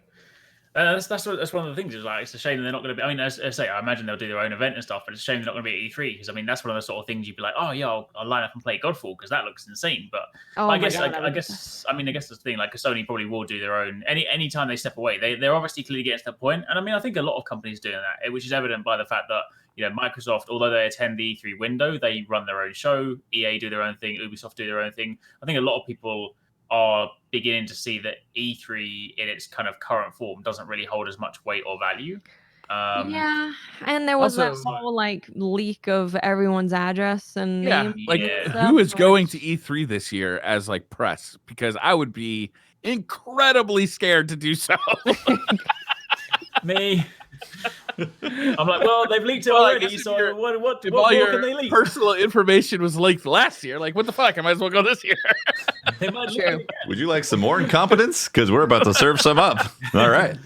That's one of the things. Is like it's a shame they're not going to be. I mean, as I say, I imagine they'll do their own event and stuff, but it's a shame they're not going to be at E3 because I mean that's one of the sort of things you'd be like, oh yeah, I'll line up and play Godfall because that looks insane. But I guess that's the thing. Like Sony probably will do their own any time they step away. They're obviously clearly getting to that point, and I mean I think a lot of companies doing that, which is evident by the fact that Microsoft, although they attend the E3 window, they run their own show. EA do their own thing. Ubisoft do their own thing. I think a lot of people are beginning to see that E3 in its kind of current form doesn't really hold as much weight or value. Yeah, and there was that whole like leak of everyone's address and name. Who is going to E3 this year as like press? Because I would be incredibly scared to do so. Me. I'm like, well, they've leaked it already, so what if more all can they your leak? personal information was leaked last year, like what the fuck? I might as well go this year. True. Would you like some more incompetence? Because we're about to serve some up. All right.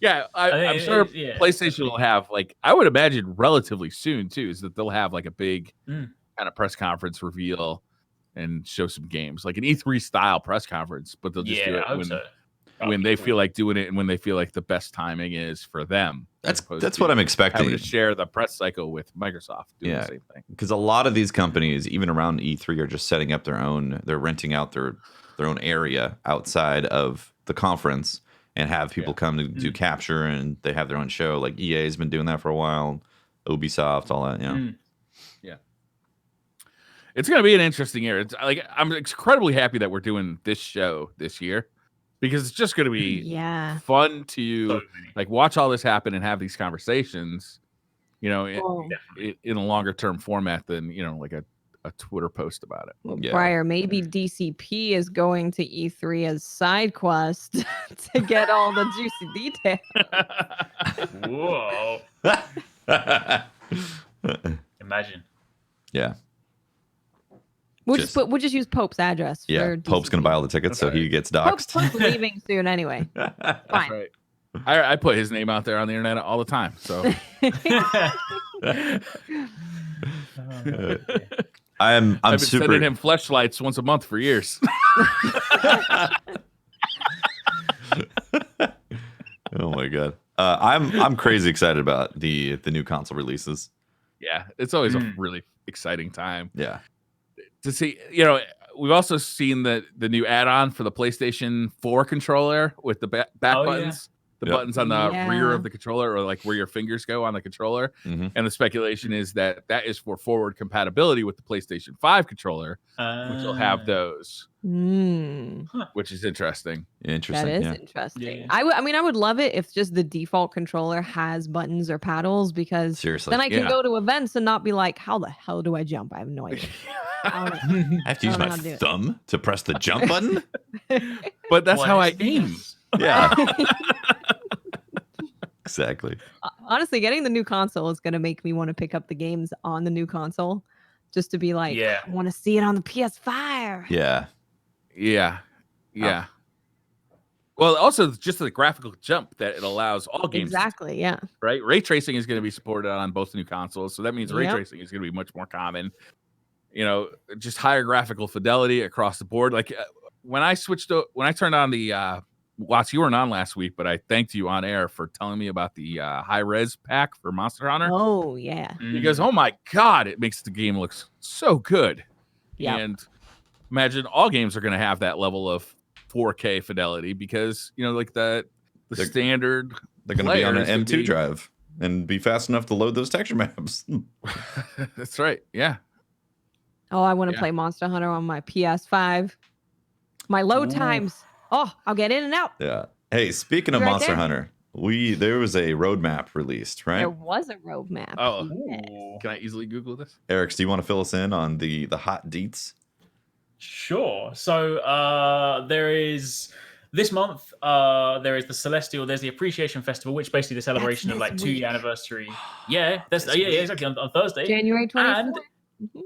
Yeah. I'm sure PlayStation will have like I would imagine relatively soon too, is that they'll have like a big kind of press conference reveal and show some games, like an E3 style press conference, but they'll just do it when they feel like doing it and when they feel like the best timing is for them. That's what I'm expecting. Having to share the press cycle with Microsoft doing the same thing. Because a lot of these companies, even around E3, are just setting up their own. They're renting out their own area outside of the conference and have people come to do capture, and they have their own show. Like EA's been doing that for a while, Ubisoft, all that. Yeah. It's going to be an interesting year. It's like I'm incredibly happy that we're doing this show this year. Because it's just going to be fun to like watch all this happen and have these conversations, in a longer term format than like a Twitter post about it. Well, Briar, maybe DCP is going to E3 as SideQuest to get all the juicy details. Whoa! Imagine. Yeah. We'll just use Pope's address. Yeah, Pope's going to buy all the tickets, so he gets doxxed. Pope's leaving soon anyway. Fine. Right. I put his name out there on the internet all the time. So I'm been super sending him fleshlights once a month for years. Oh my god. I'm crazy excited about the new console releases. Yeah, it's always a really exciting time. Yeah. To see, we've also seen the new add-on for the PlayStation 4 controller with the back buttons, buttons on the rear of the controller, or like where your fingers go on the controller. And the speculation is that is for forward compatibility with the PlayStation 5 controller, which will have those, which is interesting. Interesting. That is interesting. Yeah. I would love it if just the default controller has buttons or paddles, because seriously, then I can go to events and not be like, how the hell do I jump? I have no idea. I have to use my thumb to press the jump button. But that's how I aim. Yeah. Exactly. Honestly, getting the new console is going to make me want to pick up the games on the new console, just to be like, I want to see it on the PS5. Yeah. Well, also just the graphical jump that it allows all games. Exactly. Yeah. Right. Ray tracing is going to be supported on both new consoles, so that means ray tracing is going to be much more common. Just higher graphical fidelity across the board. Like when I turned on the Watts, you weren't on last week, but I thanked you on air for telling me about the high res pack for Monster Hunter. Oh yeah. Because oh my god, it makes the game look so good. Yeah. And imagine all games are going to have that level of 4K fidelity, because like the standard. They're going to be on an M2 drive and be fast enough to load those texture maps. That's right. Yeah. Oh, I want to play Monster Hunter on my PS5. My load times. Oh, I'll get in and out. Yeah. Hey, speaking of Monster Hunter, There was a roadmap released, right? There was a roadmap. Oh. yes. Ooh. Can I easily Google this? Eric, do you want to fill us in on the hot deets? Sure. So there is this month. There is the Celestial. There's the Appreciation Festival, which basically the celebration of this like 2-year week. anniversary. Yeah, that's This yeah, week. exactly on Thursday. January 24th. And Mhm.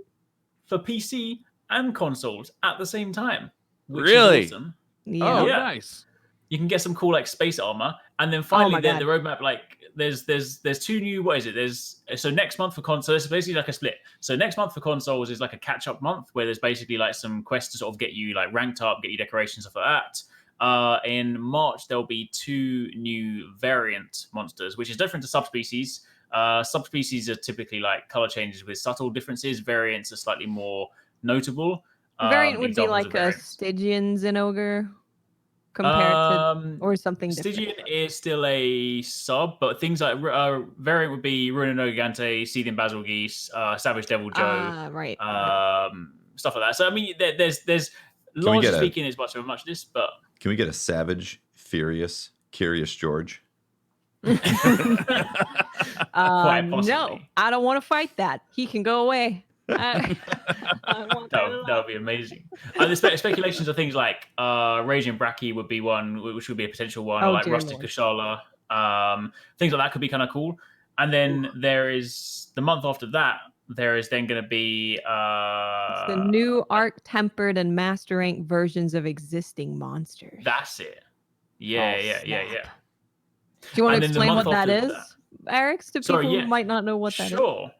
for PC and consoles at the same time, which Really? is awesome. Yeah. Oh, Yeah. nice. You can get some cool like space armor, and then finally my the God. roadmap like there's 2 new. What is it? So next month for consoles, it's basically like a split. So next month for consoles is like a catch up month where there's basically like some quests to sort of get you like ranked up, get you decorations, stuff like that. In March there'll be 2 new variant monsters, which is different to subspecies. Subspecies are typically like color changes with subtle differences. Variants are slightly more notable. Variant would be Examples like of a variants. Stygian Zinogre compared to or something Stygian different. is still a sub, but things like variant would be Runa no Gigante, Seething Basil Geese, Savage Devil Joe, Right. stuff like that. So I mean, there's we largely get a- speaking, as much of this, but Can we get a Savage, Furious, Curious George? quite possibly. No, I don't want to fight that. He can go away. I want that That would be amazing. The speculations of things like Raging Bracky would be one, which would be a potential one, Oh, or like dear Rusted Lord. Kushala. Things like that could be kind of cool. And then there is the month after that. There is then going to be It's the new arc tempered and master rank versions of existing monsters. That's it. Yeah, Oh, yeah. Do you want And to then the explain what month that after is, Eric, to Sorry, people yeah. who might not know what that is? Sure.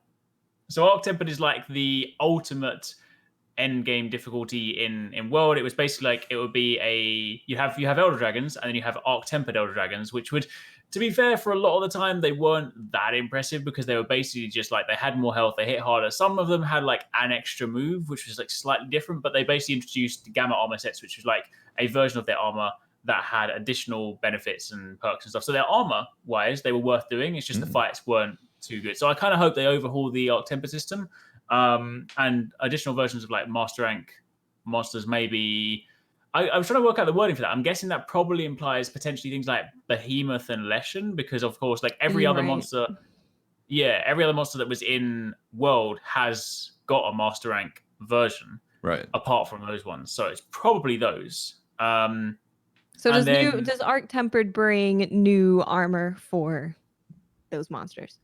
So Arc Tempered is like the ultimate end game difficulty in World. It was basically like it would be you have Elder Dragons and then you have Arc Tempered Elder Dragons, which would, to be fair, for a lot of the time they weren't that impressive because they were basically just like they had more health, they hit harder. Some of them had like an extra move, which was like slightly different, but they basically introduced Gamma armor sets, which was like a version of their armor that had additional benefits and perks and stuff. So their armor wise, they were worth doing. It's just the fights weren't too good. So I kind of hope they overhaul the Arc Temper system and additional versions of like Master Rank monsters. Maybe I was trying to work out the wording for that. I'm guessing that probably implies potentially things like Behemoth and Leshen, because of course, like every other monster, every other monster that was in World has got a Master Rank version, right? Apart from those ones, so it's probably those. So does Arc Tempered bring new armor for those monsters?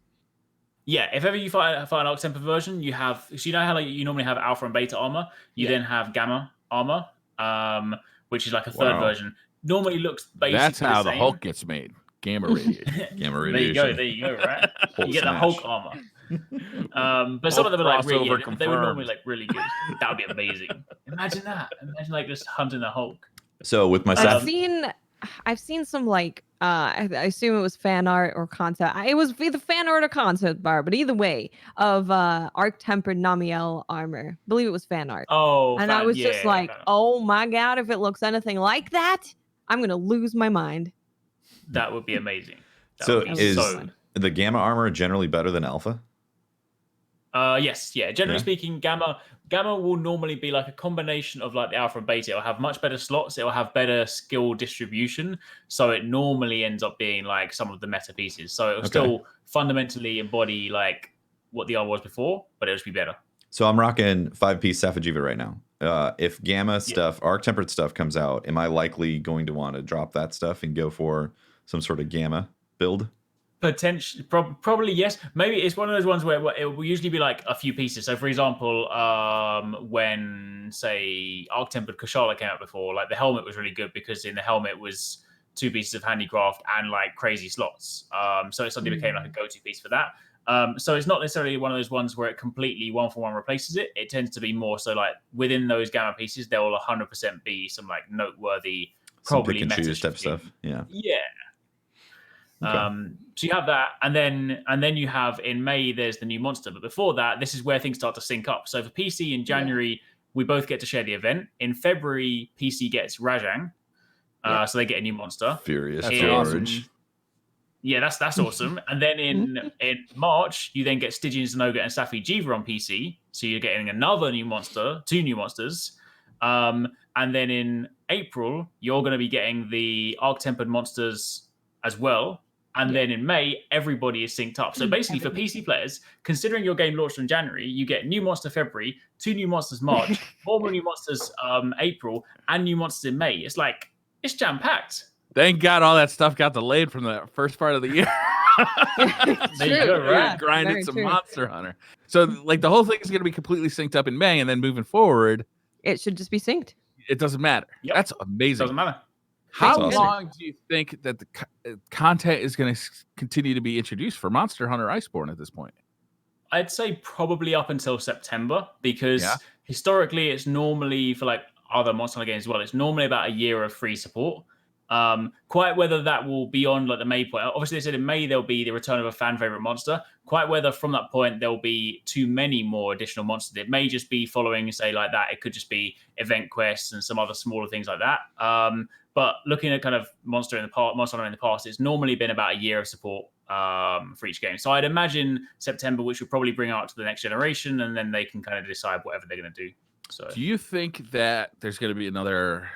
Yeah, if ever you fight an Arc Tempered version, you have, so you know how like you normally have Alpha and Beta armor, you then have Gamma armor, which is like a third version. Normally looks basically That's how the same. Hulk gets made. Gamma radiation. Gamma radiation. There you go, right? Hulk You get the smash. Hulk armor. But some of them are like really, crossover they were normally confirmed. like really good. That would be amazing. Imagine that. Imagine like just hunting the Hulk. So with my I've seen some like I assume it was fan art or concept. It was either fan art or concept art, but either way of Arc Tempered Namiel armor. I believe it was fan art. Oh, and I was just like, oh my god, if it looks anything like that, I'm gonna lose my mind. That would be amazing. So is the Gamma armor generally better than Alpha? Yes, yeah. Generally speaking, Gamma will normally be like a combination of like the Alpha and Beta. It'll have much better slots. It'll have better skill distribution. So it normally ends up being like some of the meta pieces. So it'll still fundamentally embody like what the armor was before, but it'll just be better. So I'm rocking 5-piece Safajiva right now. If Gamma stuff, Arc Tempered stuff comes out, am I likely going to want to drop that stuff and go for some sort of Gamma build? Potentially, probably yes. Maybe it's one of those ones where it will usually be like a few pieces. So, for example, when say Arc Tempered Kushala came out before, like the helmet was really good because in the helmet was 2 pieces of handicraft and like crazy slots. So it suddenly became like a go-to piece for that. So it's not necessarily one of those ones where it completely one-for-one replaces it. It tends to be more so like within those Gamma pieces, there will 100% be some like noteworthy, probably pick and meta choose type stuff. Yeah. Okay. So you have that, and then you have in May there's the new monster. But before that, this is where things start to sync up. So for PC in January, we both get to share the event. In February, PC gets Rajang, so they get a new monster. Furious George. Yeah, that's awesome. And then in March, you then get Stygian Zenoga and Safi Jiva on PC. So you're getting another new monster, 2 new monsters. And then in April, you're going to be getting the Arc Tempered monsters as well. And then in May, everybody is synced up. So basically, for PC players, considering your game launched in January, you get new monster February, 2 new monsters March, 4 more new monsters April, and new monsters in May. It's like, it's jam-packed. Thank God all that stuff got delayed from the first part of the year. There you go, right? Grinded some Monster Hunter. So like the whole thing is going to be completely synced up in May, and then moving forward, it should just be synced. It doesn't matter. Yep. That's amazing. Doesn't matter. How awesome. long do you think that the content is going to continue to be introduced for Monster Hunter Iceborne at this point? I'd say probably up until September, because historically it's normally, for like other Monster Hunter games as well, it's normally about a year of free support. Quite whether that will be on like the May point. Obviously, they said in May there'll be the return of a fan favorite monster. Quite whether from that point there'll be too many more additional monsters. It may just be following, say, like that. It could just be event quests and some other smaller things like that. But looking at kind of Monster Hunter in the past, it's normally been about a year of support for each game. So I'd imagine September, which would probably bring out to the next generation, and then they can kind of decide whatever they're going to do. So, do you think that there's going to be another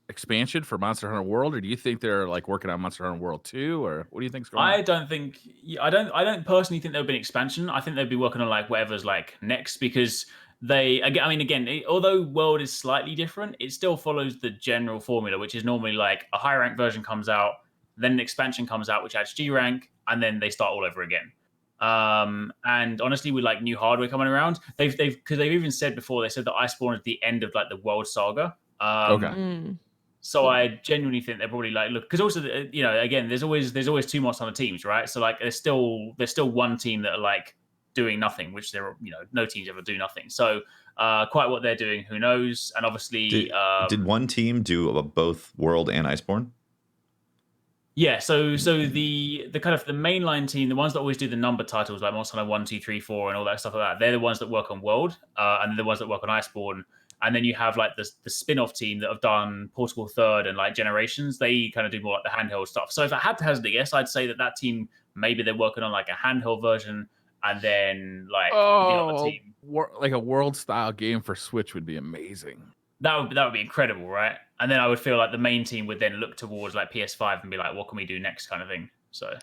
expansion for Monster Hunter World, or do you think they're like working on Monster Hunter World 2, or what do you think's going on? I don't personally think there'll be an expansion. I think they'll be working on like whatever's like next, because although World is slightly different, it still follows the general formula, which is normally like a high rank version comes out, then an expansion comes out which adds G rank, and then they start all over again. And honestly, with like new hardware coming around, they've even said before, they said that Iceborne is the end of like the World saga. So I genuinely think they're probably like, look, because also, again, there's always 2 Monster Hunter teams, right? So like there's still one team that are like doing nothing, which there are, no teams ever do nothing. So quite what they're doing, who knows? And obviously, did one team do both World and Iceborne? Yeah, so the kind of the mainline team, the ones that always do the number titles like Monster Hunter 1, 2, 3, 4, and all that stuff like that, they're the ones that work on World, and they're the ones that work on Iceborne. And then you have like the spin-off team that have done Portable Third and like Generations. They kind of do more like the handheld stuff. So if I had to hazard a guess, I'd say that team, maybe they're working on like a handheld version, and then like the other team, like a World-style game for Switch would be amazing. That would be incredible, right? And then I would feel like the main team would then look towards like PS5 and be like, what can we do next, kind of thing. So,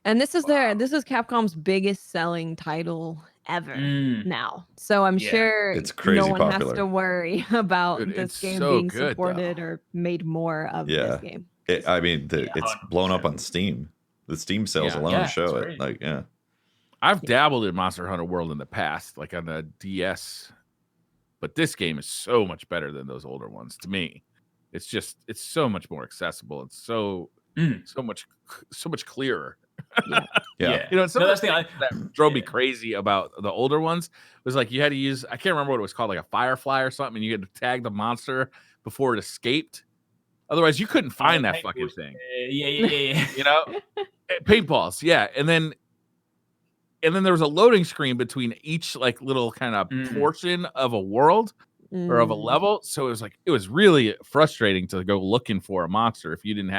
and this is Capcom's biggest selling title ever now. So I'm sure it's crazy no one popular. has to worry about this game being supported or made more of this game. It's blown up on Steam. The Steam sales alone show it. Like, I've dabbled in Monster Hunter World in the past, like on the DS, but this game is so much better than those older ones to me. It's so much more accessible. It's so much clearer. Yeah. Some of the things that drove me crazy about the older ones was like you had to use, I can't remember what it was called, like a firefly or something, and you had to tag the monster before it escaped. Otherwise, you couldn't find that fucking thing. Yeah. Paintballs, yeah. And then there was a loading screen between each like little kind of portion of a world or of a level. So it was really frustrating to go looking for a monster if you didn't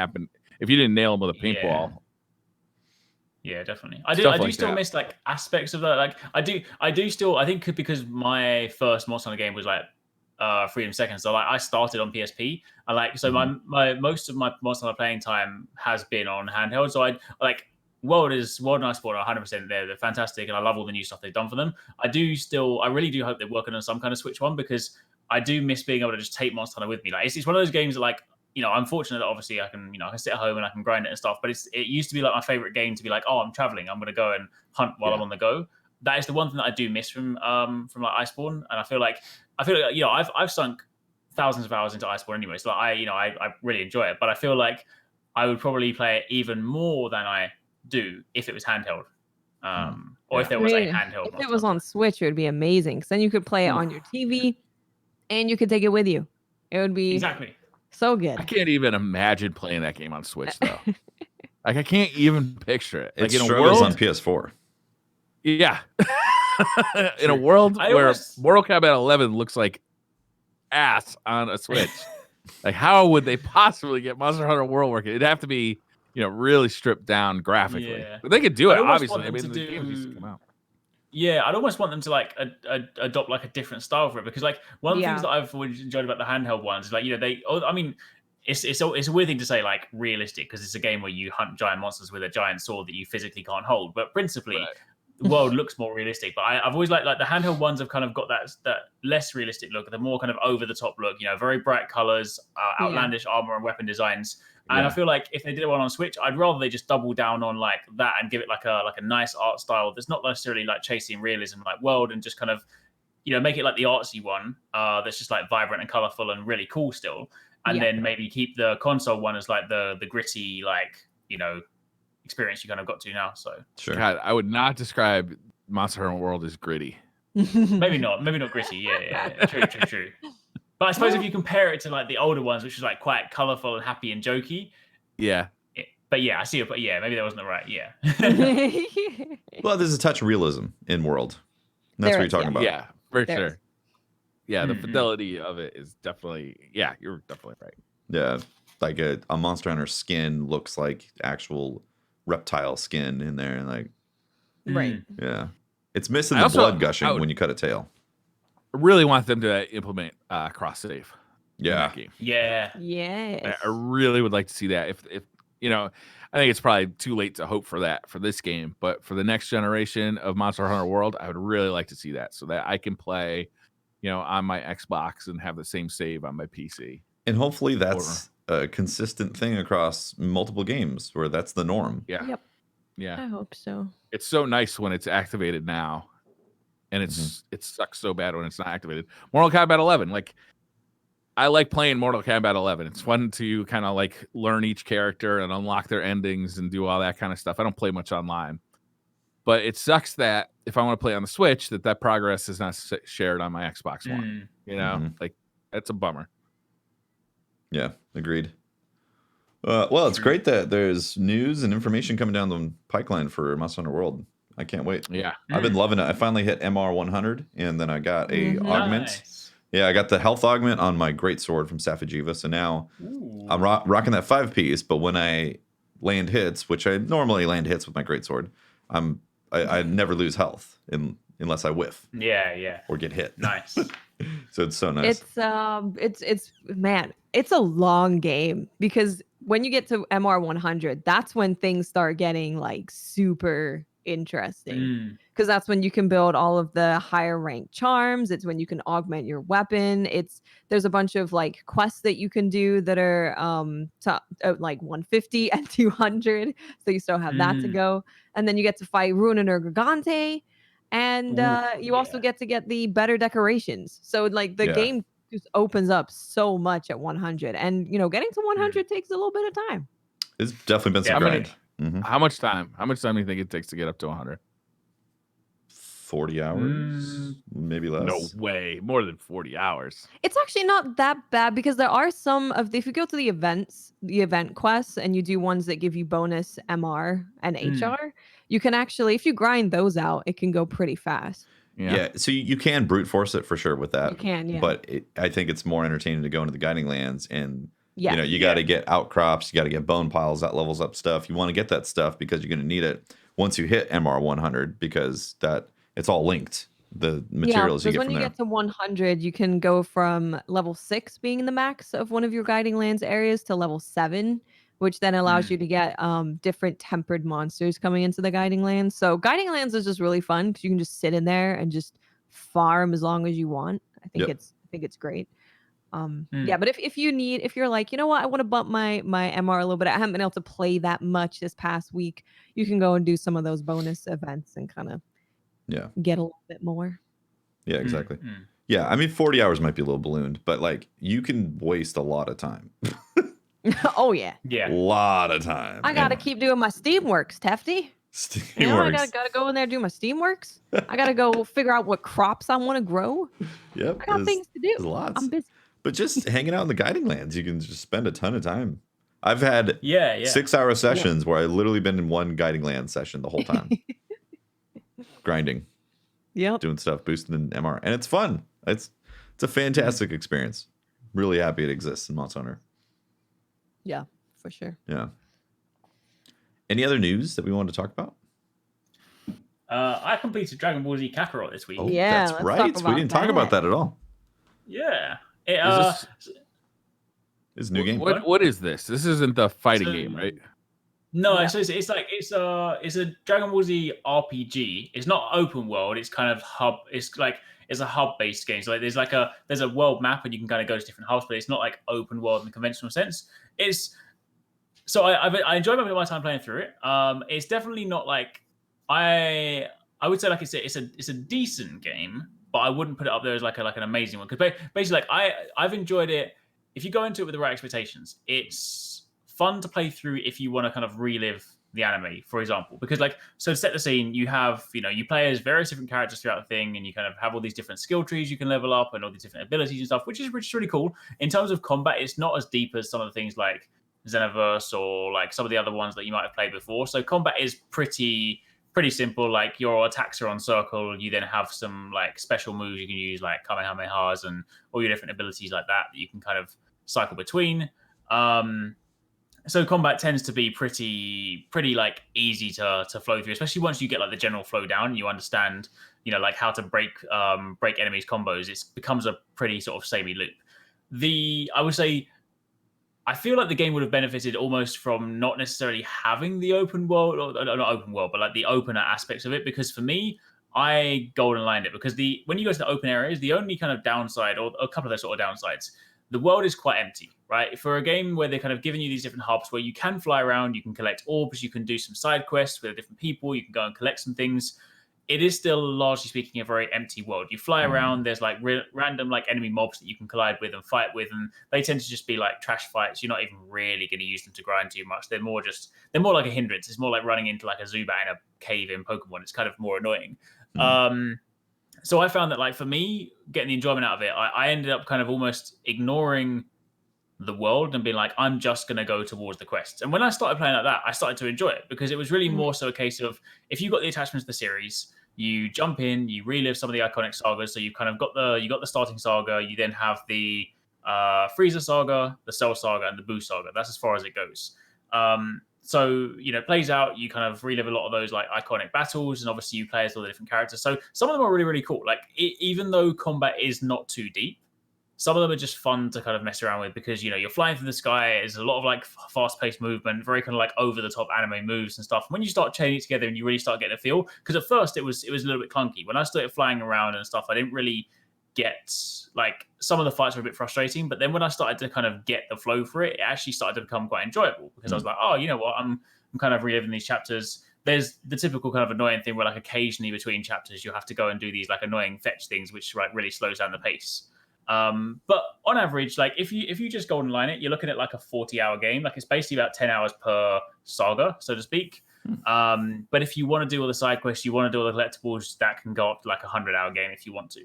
nail him with a paintball. Yeah, definitely. I do still miss like aspects of that. Like I think because my first Monster Hunter game was like Freedom Seconds. So like I started on PSP. I like my most of my Monster Hunter playing time has been on handheld. So I like World and Iceborne are 100% there. They're fantastic, and I love all the new stuff they've done for them. I really do hope they're working on some kind of Switch one, because I do miss being able to just take Monster Hunter with me. Like it's one of those games that like, I'm fortunate that obviously I can sit at home and I can grind it and stuff. But it used to be like my favorite game to be like, oh, I'm traveling, I'm going to go and hunt while I'm on the go. That is the one thing that I do miss from like Iceborne, and I feel like I've sunk thousands of hours into Iceborne anyway. So like, I really enjoy it, but I feel like I would probably play it even more than I do if it was handheld, or if there was a handheld. If it was on Switch, it would be amazing, because then you could play it on your TV and you could take it with you. It would be exactly so good. I can't even imagine playing that game on Switch though. Like I can't even picture it. Like it struggles on PS4. Yeah. In a world where Mortal Kombat 11 looks like ass on a Switch, like how would they possibly get Monster Hunter World working? It'd have to be really stripped down graphically. Yeah. But they could do it, obviously. I mean, the game needs to come out. Yeah, I'd almost want them to like adopt like a different style for it, because like one of the things that I've always enjoyed about the handheld ones is like, it's a weird thing to say like realistic because it's a game where you hunt giant monsters with a giant sword that you physically can't hold. But principally, the world looks more realistic. But I've always liked like the handheld ones have kind of got that less realistic look, the more kind of over the top look. Very bright colors, outlandish armor and weapon designs. And I feel like if they did one on Switch, I'd rather they just double down on like that and give it like a nice art style that's not necessarily like chasing realism like world, and just kind of make it like the artsy one that's just like vibrant and colorful and really cool still. And then maybe keep the console one as like the gritty like experience you kind of got to now. So Sure. God, I would not describe Monster Hunter World as gritty. maybe not gritty. Yeah. True. But I suppose if you compare it to like the older ones, which is like quite colorful and happy and jokey. Yeah. But yeah, I see it. But yeah, maybe that wasn't right. Yeah. Well, there's a touch of realism in World. That's what you're talking about. Yeah, for sure. Yeah, the fidelity of it is definitely. Yeah, you're definitely right. Yeah, like a Monster Hunter skin looks like actual reptile skin in there, and like, right. Yeah, it's missing the blood gushing when you cut a tail. I really want them to implement cross save. Yeah. Game. Yeah. Yes. I really would like to see that. If I think it's probably too late to hope for that for this game, but for the next generation of Monster Hunter World, I would really like to see that so that I can play, on my Xbox and have the same save on my PC. And hopefully that's a consistent thing across multiple games where that's the norm. Yeah. Yep. Yeah. I hope so. It's so nice when it's activated now, and it sucks so bad when it's not activated. Mortal Kombat 11, like I like playing Mortal Kombat 11. It's fun to kind of like learn each character and unlock their endings and do all that kind of stuff. I don't play much online, but it sucks that if I want to play on the Switch, that progress is not shared on my Xbox One. Like that's a bummer. Yeah, agreed. Well, it's great that there's news and information coming down the pipeline for Monster Hunter World. I can't wait. Yeah, I've been loving it. I finally hit MR 100, and then I got a augment. Nice. Yeah, I got the health augment on my greatsword from Safijiva, so now I'm rocking that 5-piece. But when I land hits, which I normally land hits with my greatsword, I never lose health unless I whiff. Yeah. Or get hit. Nice. So it's so nice. It's man, it's a long game because when you get to MR 100, that's when things start getting like super interesting because that's when you can build all of the higher ranked charms. It's when you can augment your weapon. There's a bunch of like quests that you can do that are like 150 and 200, so you still have that to go, and then you get to fight Ruiner Gigante, and you also get the better decorations. So like the game just opens up so much at 100, and getting to 100 takes a little bit of time. It's definitely been some grind. How much time do you think it takes to get up to 100? 40 hours, maybe less. No way, more than 40 hours. It's actually not that bad because there are some of if you go to the event quests and you do ones that give you bonus MR and HR, you can actually, if you grind those out, it can go pretty fast. Yeah, so you can brute force it for sure with that. You can, yeah. But I think it's more entertaining to go into the guiding lands and you got to get outcrops, you got to get bone piles, that levels up stuff. You want to get that stuff because you're going to need it once you hit MR 100 because it's all linked. The materials you get from there. When you get to 100, you can go from level 6 being the max of one of your guiding lands areas to level 7, which then allows you to get different tempered monsters coming into the guiding lands. So guiding lands is just really fun because you can just sit in there and just farm as long as you want. I think it's great. Yeah, but if you're like, you know what, I want to bump my MR a little bit, I haven't been able to play that much this past week, you can go and do some of those bonus events and kind of get a little bit more. Yeah, exactly. Yeah, I mean 40 hours might be a little ballooned, but like you can waste a lot of time. Oh yeah, a lot of time. I gotta keep doing my Steamworks, Tefty. Steamworks. I gotta go in there and do my Steamworks. I gotta go figure out what crops I want to grow. Yep, I got things to do. Lots. I'm busy. But just hanging out in the guiding lands, you can just spend a ton of time. I've had 6-hour sessions where I've literally been in one guiding land session the whole time. Grinding. Yep. Doing stuff, boosting in MR. And it's fun. It's a fantastic experience. Really happy it exists in Monster Hunter. Yeah, for sure. Yeah. Any other news that we want to talk about? I completed Dragon Ball Z Kakarot this week. Oh, yeah, that's right. We didn't talk about that at all. Yeah. It's a new game. What is this? This isn't the fighting game, right? No, so it's a Dragon Ball Z RPG. It's not open world. It's kind of hub. It's a hub based game. So like there's a world map and you can kind of go to different hubs, but it's not like open world in the conventional sense. I enjoy my time playing through it. It's definitely not like I would say like it's a decent game, but I wouldn't put it up there as like an amazing one, because basically like I've enjoyed it. If you go into it with the right expectations, it's fun to play through if you want to kind of relive the anime, for example. Because like, so to set the scene, you play as various different characters throughout the thing, and you kind of have all these different skill trees you can level up and all these different abilities and stuff, which is really cool. In terms of combat, it's not as deep as some of the things like Xenoverse or like some of the other ones that you might have played before. So combat is pretty simple. Like your attacks are on circle. You then have some like special moves you can use, like Kamehamehas and all your different abilities like that you can kind of cycle between. So combat tends to be pretty like easy to flow through, especially once you get like the general flow down and you understand, like how to break enemies' combos. It becomes a pretty sort of samey loop. I would say I feel like the game would have benefited almost from not necessarily having the open world, or not open world, but like the opener aspects of it. Because for me, I golden lined it, because when you go to the open areas, the only kind of downside, or a couple of those sort of downsides, the world is quite empty, right? For a game where they're kind of giving you these different hubs where you can fly around, you can collect orbs, you can do some side quests with different people, you can go and collect some things. It is still, largely speaking, a very empty world. You fly around, there's like random like enemy mobs that you can collide with and fight with, and they tend to just be like trash fights. You're not even really going to use them to grind too much. They're more like a hindrance. It's more like running into like a Zubat in a cave in Pokemon. It's kind of more annoying. So I found that, like, for me, getting the enjoyment out of it, I ended up kind of almost ignoring the world and being like, I'm just going to go towards the quests. And when I started playing like that, I started to enjoy it, because it was really more so a case of, if you got the attachments to the series, you jump in, you relive some of the iconic sagas. So you've kind of got the starting saga, you then have the Frieza saga, the Cell saga, and the Boo saga. That's as far as it goes. So, it plays out, you kind of relive a lot of those like iconic battles, and obviously you play as all the different characters. So some of them are really, really cool. Like, even though combat is not too deep, some of them are just fun to kind of mess around with, because, you're flying through the sky. There's a lot of like fast-paced movement, very kind of like over-the-top anime moves and stuff. And when you start chaining it together and you really start getting a feel, because at first it was a little bit clunky. When I started flying around and stuff, I didn't really get, like, some of the fights were a bit frustrating, but then when I started to kind of get the flow for it, it actually started to become quite enjoyable, because I was like, oh, you know what, I'm kind of reliving these chapters. There's the typical kind of annoying thing where, like, occasionally between chapters you have to go and do these like annoying fetch things, which like really slows down the pace. But on average, like, if you just golden line it, you're looking at like a 40-hour game. Like, it's basically about 10 hours per saga, so to speak. But if you want to do all the side quests, you want to do all the collectibles, that can go up to like a 100-hour game if you want to.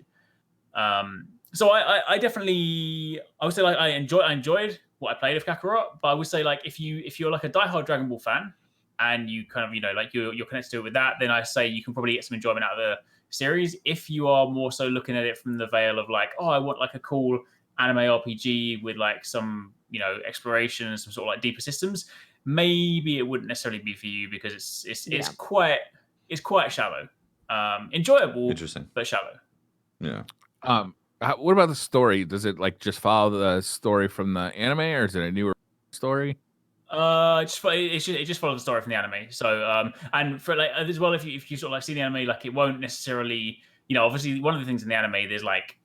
So I definitely, I would say, like, I enjoyed what I played of Kakarot, but I would say, like, if you're like a diehard Dragon Ball fan and you kind of, like, you're connected to it with that, then I say you can probably get some enjoyment out of the series. If you are more so looking at it from the veil of like, oh, I want like a cool anime RPG with like some, exploration and some sort of like deeper systems, maybe it wouldn't necessarily be for you, because it's quite shallow. Enjoyable, interesting, but shallow. Yeah. What about the story? Does it like just follow the story from the anime, or is it a newer story? It just follows the story from the anime. So and for like as well, if you sort of like see the anime, like, it won't necessarily, obviously one of the things in the anime, there's like,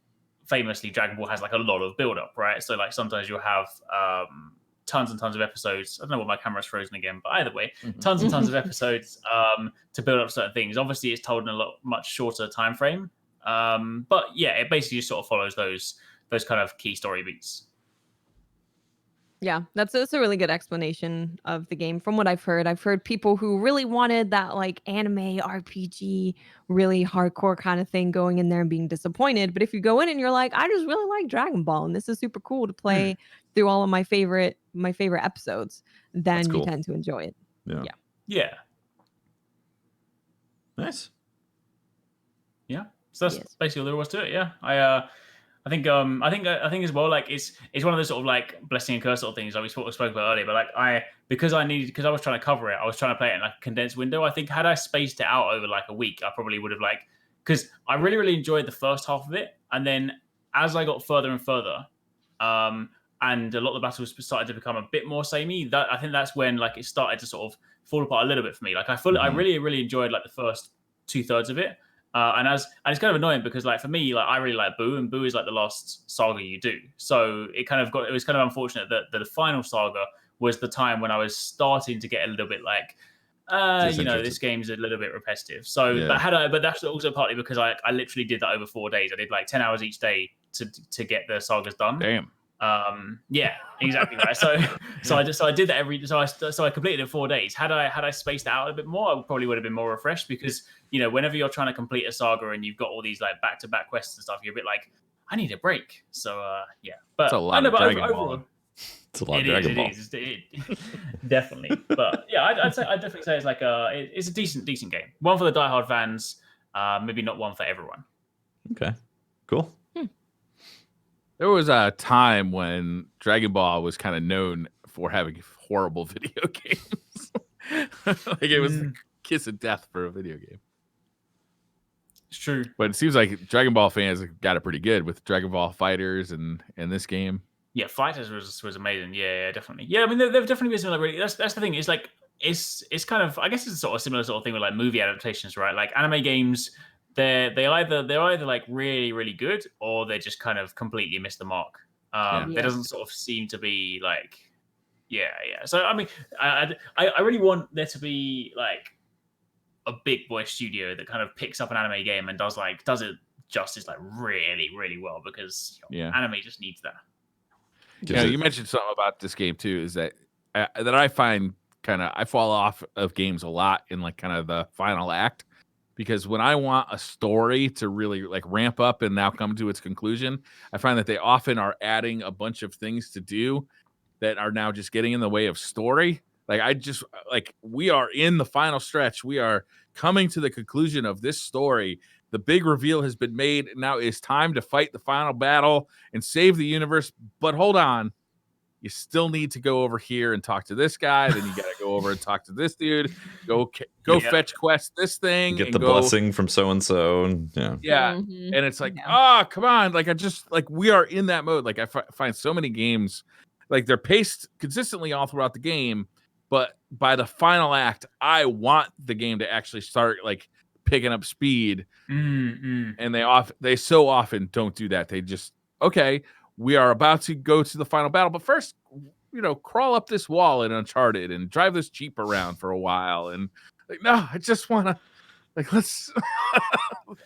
famously, Dragon Ball has like a lot of build up, right? So like sometimes you'll have tons and tons of episodes. I don't know what, my camera's frozen again, but either way, tons and tons of episodes to build up certain things. Obviously it's told in a much shorter time frame. But yeah, it basically just sort of follows those kind of key story beats. Yeah, that's a really good explanation of the game. From what I've heard people who really wanted that like anime RPG, really hardcore kind of thing going in there and being disappointed. But if you go in and you're like, I just really like Dragon Ball and this is super cool to play through all of my favorite episodes, then you tend to enjoy it. Yeah. Nice. Yeah. So that's basically all there was to it. Yeah. I think as well, like, it's one of those sort of like blessing and curse sort of things like we spoke about earlier. But like, because I was trying to cover it, I was trying to play it in like a condensed window. I think had I spaced it out over like a week, I probably would have, like, because I really, really enjoyed the first half of it, and then as I got further and further, and a lot of the battles started to become a bit more samey. That I think that's when like it started to sort of fall apart a little bit for me. Like I really enjoyed like the first 2/3 of it. And it's kind of annoying because like for me, like I really like Boo, and Boo is like the last saga you do. So it was kind of unfortunate that the final saga was the time when I was starting to get a little bit like, this game's a little bit repetitive. So, but that's also partly because I literally did that over 4 days. I did like 10 hours each day to get the sagas done. Damn. Yeah, exactly right. So I did that so I completed it in 4 days. Had I spaced out a bit more, I probably would have been more refreshed because whenever you're trying to complete a saga and you've got all these like back-to-back quests and stuff, you're a bit like, I need a break. So but it's a lot of Dragon Ball. Overall, it's a lot of Dragon Ball. Definitely. But yeah, I'd definitely say it's like it's a decent game. One for the diehard fans, maybe not one for everyone. Okay, cool. There was a time when Dragon Ball was kind of known for having horrible video games. Like it was the kiss of death for a video game. It's true. But it seems like Dragon Ball fans got it pretty good with Dragon Ball Fighters and this game. Yeah, Fighters was amazing. Yeah, definitely. Yeah, I mean, they've definitely been similar. Really, that's the thing. It's like it's kind of, I guess it's sort of similar sort of thing with like movie adaptations, right? Like anime games, they're either like really really good or they just kind of completely miss the mark. There doesn't sort of seem to be like, yeah. So I mean, I really want there to be like a big boy studio that kind of picks up an anime game and does it justice like really really well because anime just needs that. Yeah, you mentioned something about this game too. Is that I find I fall off of games a lot in like kind of the final act, because when I want a story to really like ramp up and now come to its conclusion, I find that they often are adding a bunch of things to do that are now just getting in the way of story. Like we are in the final stretch. We are coming to the conclusion of this story. The big reveal has been made. Now it's time to fight the final battle and save the universe. But hold on. You still need to go over here and talk to this guy. Then you got to go over and talk to this dude. Go fetch quest this thing. Get the blessing from so-and-so. Yeah. Mm-hmm. And it's like, come on. Like, we are in that mode. Like, I find so many games, like, they're paced consistently all throughout the game. But by the final act, I want the game to actually start, like, picking up speed. And they so often don't do that. They just, okay, we are about to go to the final battle, but first, crawl up this wall in Uncharted and drive this Jeep around for a while. And like, no, I just want to, like, let's,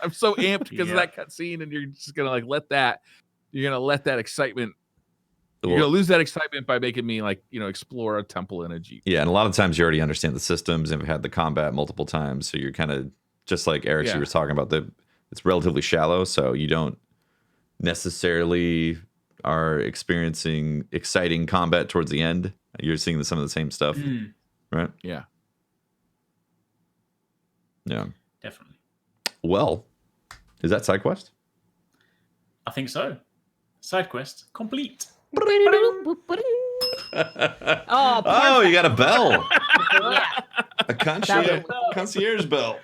I'm so amped because of that cutscene, and you're just going to like let that excitement, you're going to lose that excitement by making me like, explore a temple in a Jeep. Yeah. And a lot of times you already understand the systems and have had the combat multiple times. So you're kind of just like Eric, you were talking about, it's relatively shallow. So you don't necessarily are experiencing exciting combat towards the end. You're seeing some of the same stuff, right? Yeah. Definitely. Well, is that SideQuest? I think so. SideQuest complete. Oh, you got a bell. A concierge bell.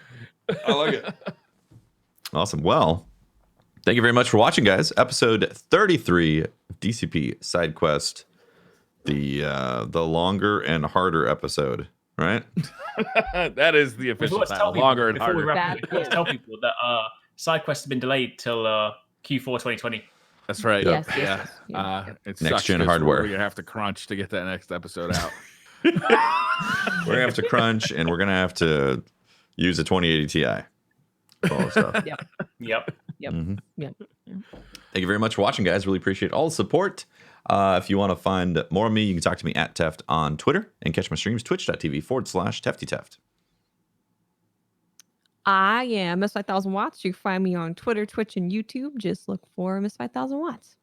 I like it. Awesome. Well, thank you very much for watching, guys. Episode 33 of DCP SideQuest, the longer and harder episode, right? That is the official title. Longer and harder. Let's tell people that SideQuest has been delayed till Q4 2020. That's right. Yes. It's next gen hardware. We're gonna have to crunch to get that next episode out. We're gonna have to crunch, and we're gonna have to use a 2080 Ti. All that stuff. Yep. Mm-hmm. Thank you very much for watching, guys. Really appreciate all the support. If you want to find more of me, you can talk to me at Teft on Twitter and catch my streams, twitch.tv/TeftyTeft. I am Miss 5000 Watts. You can find me on Twitter, Twitch, and YouTube. Just look for Miss 5000 Watts.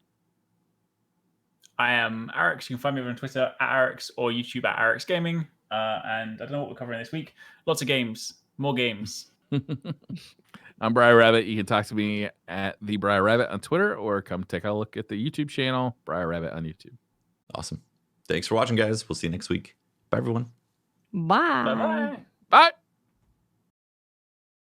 I am Arix. You can find me on Twitter at Arix or YouTube at Scuf Gaming. And I don't know what we're covering this week. Lots of games. More games. I'm Briar Rabbit. You can talk to me at the Briar Rabbit on Twitter, or come take a look at the YouTube channel, Briar Rabbit on YouTube. Awesome. Thanks for watching, guys. We'll see you next week. Bye, everyone. Bye. Bye-bye. Bye.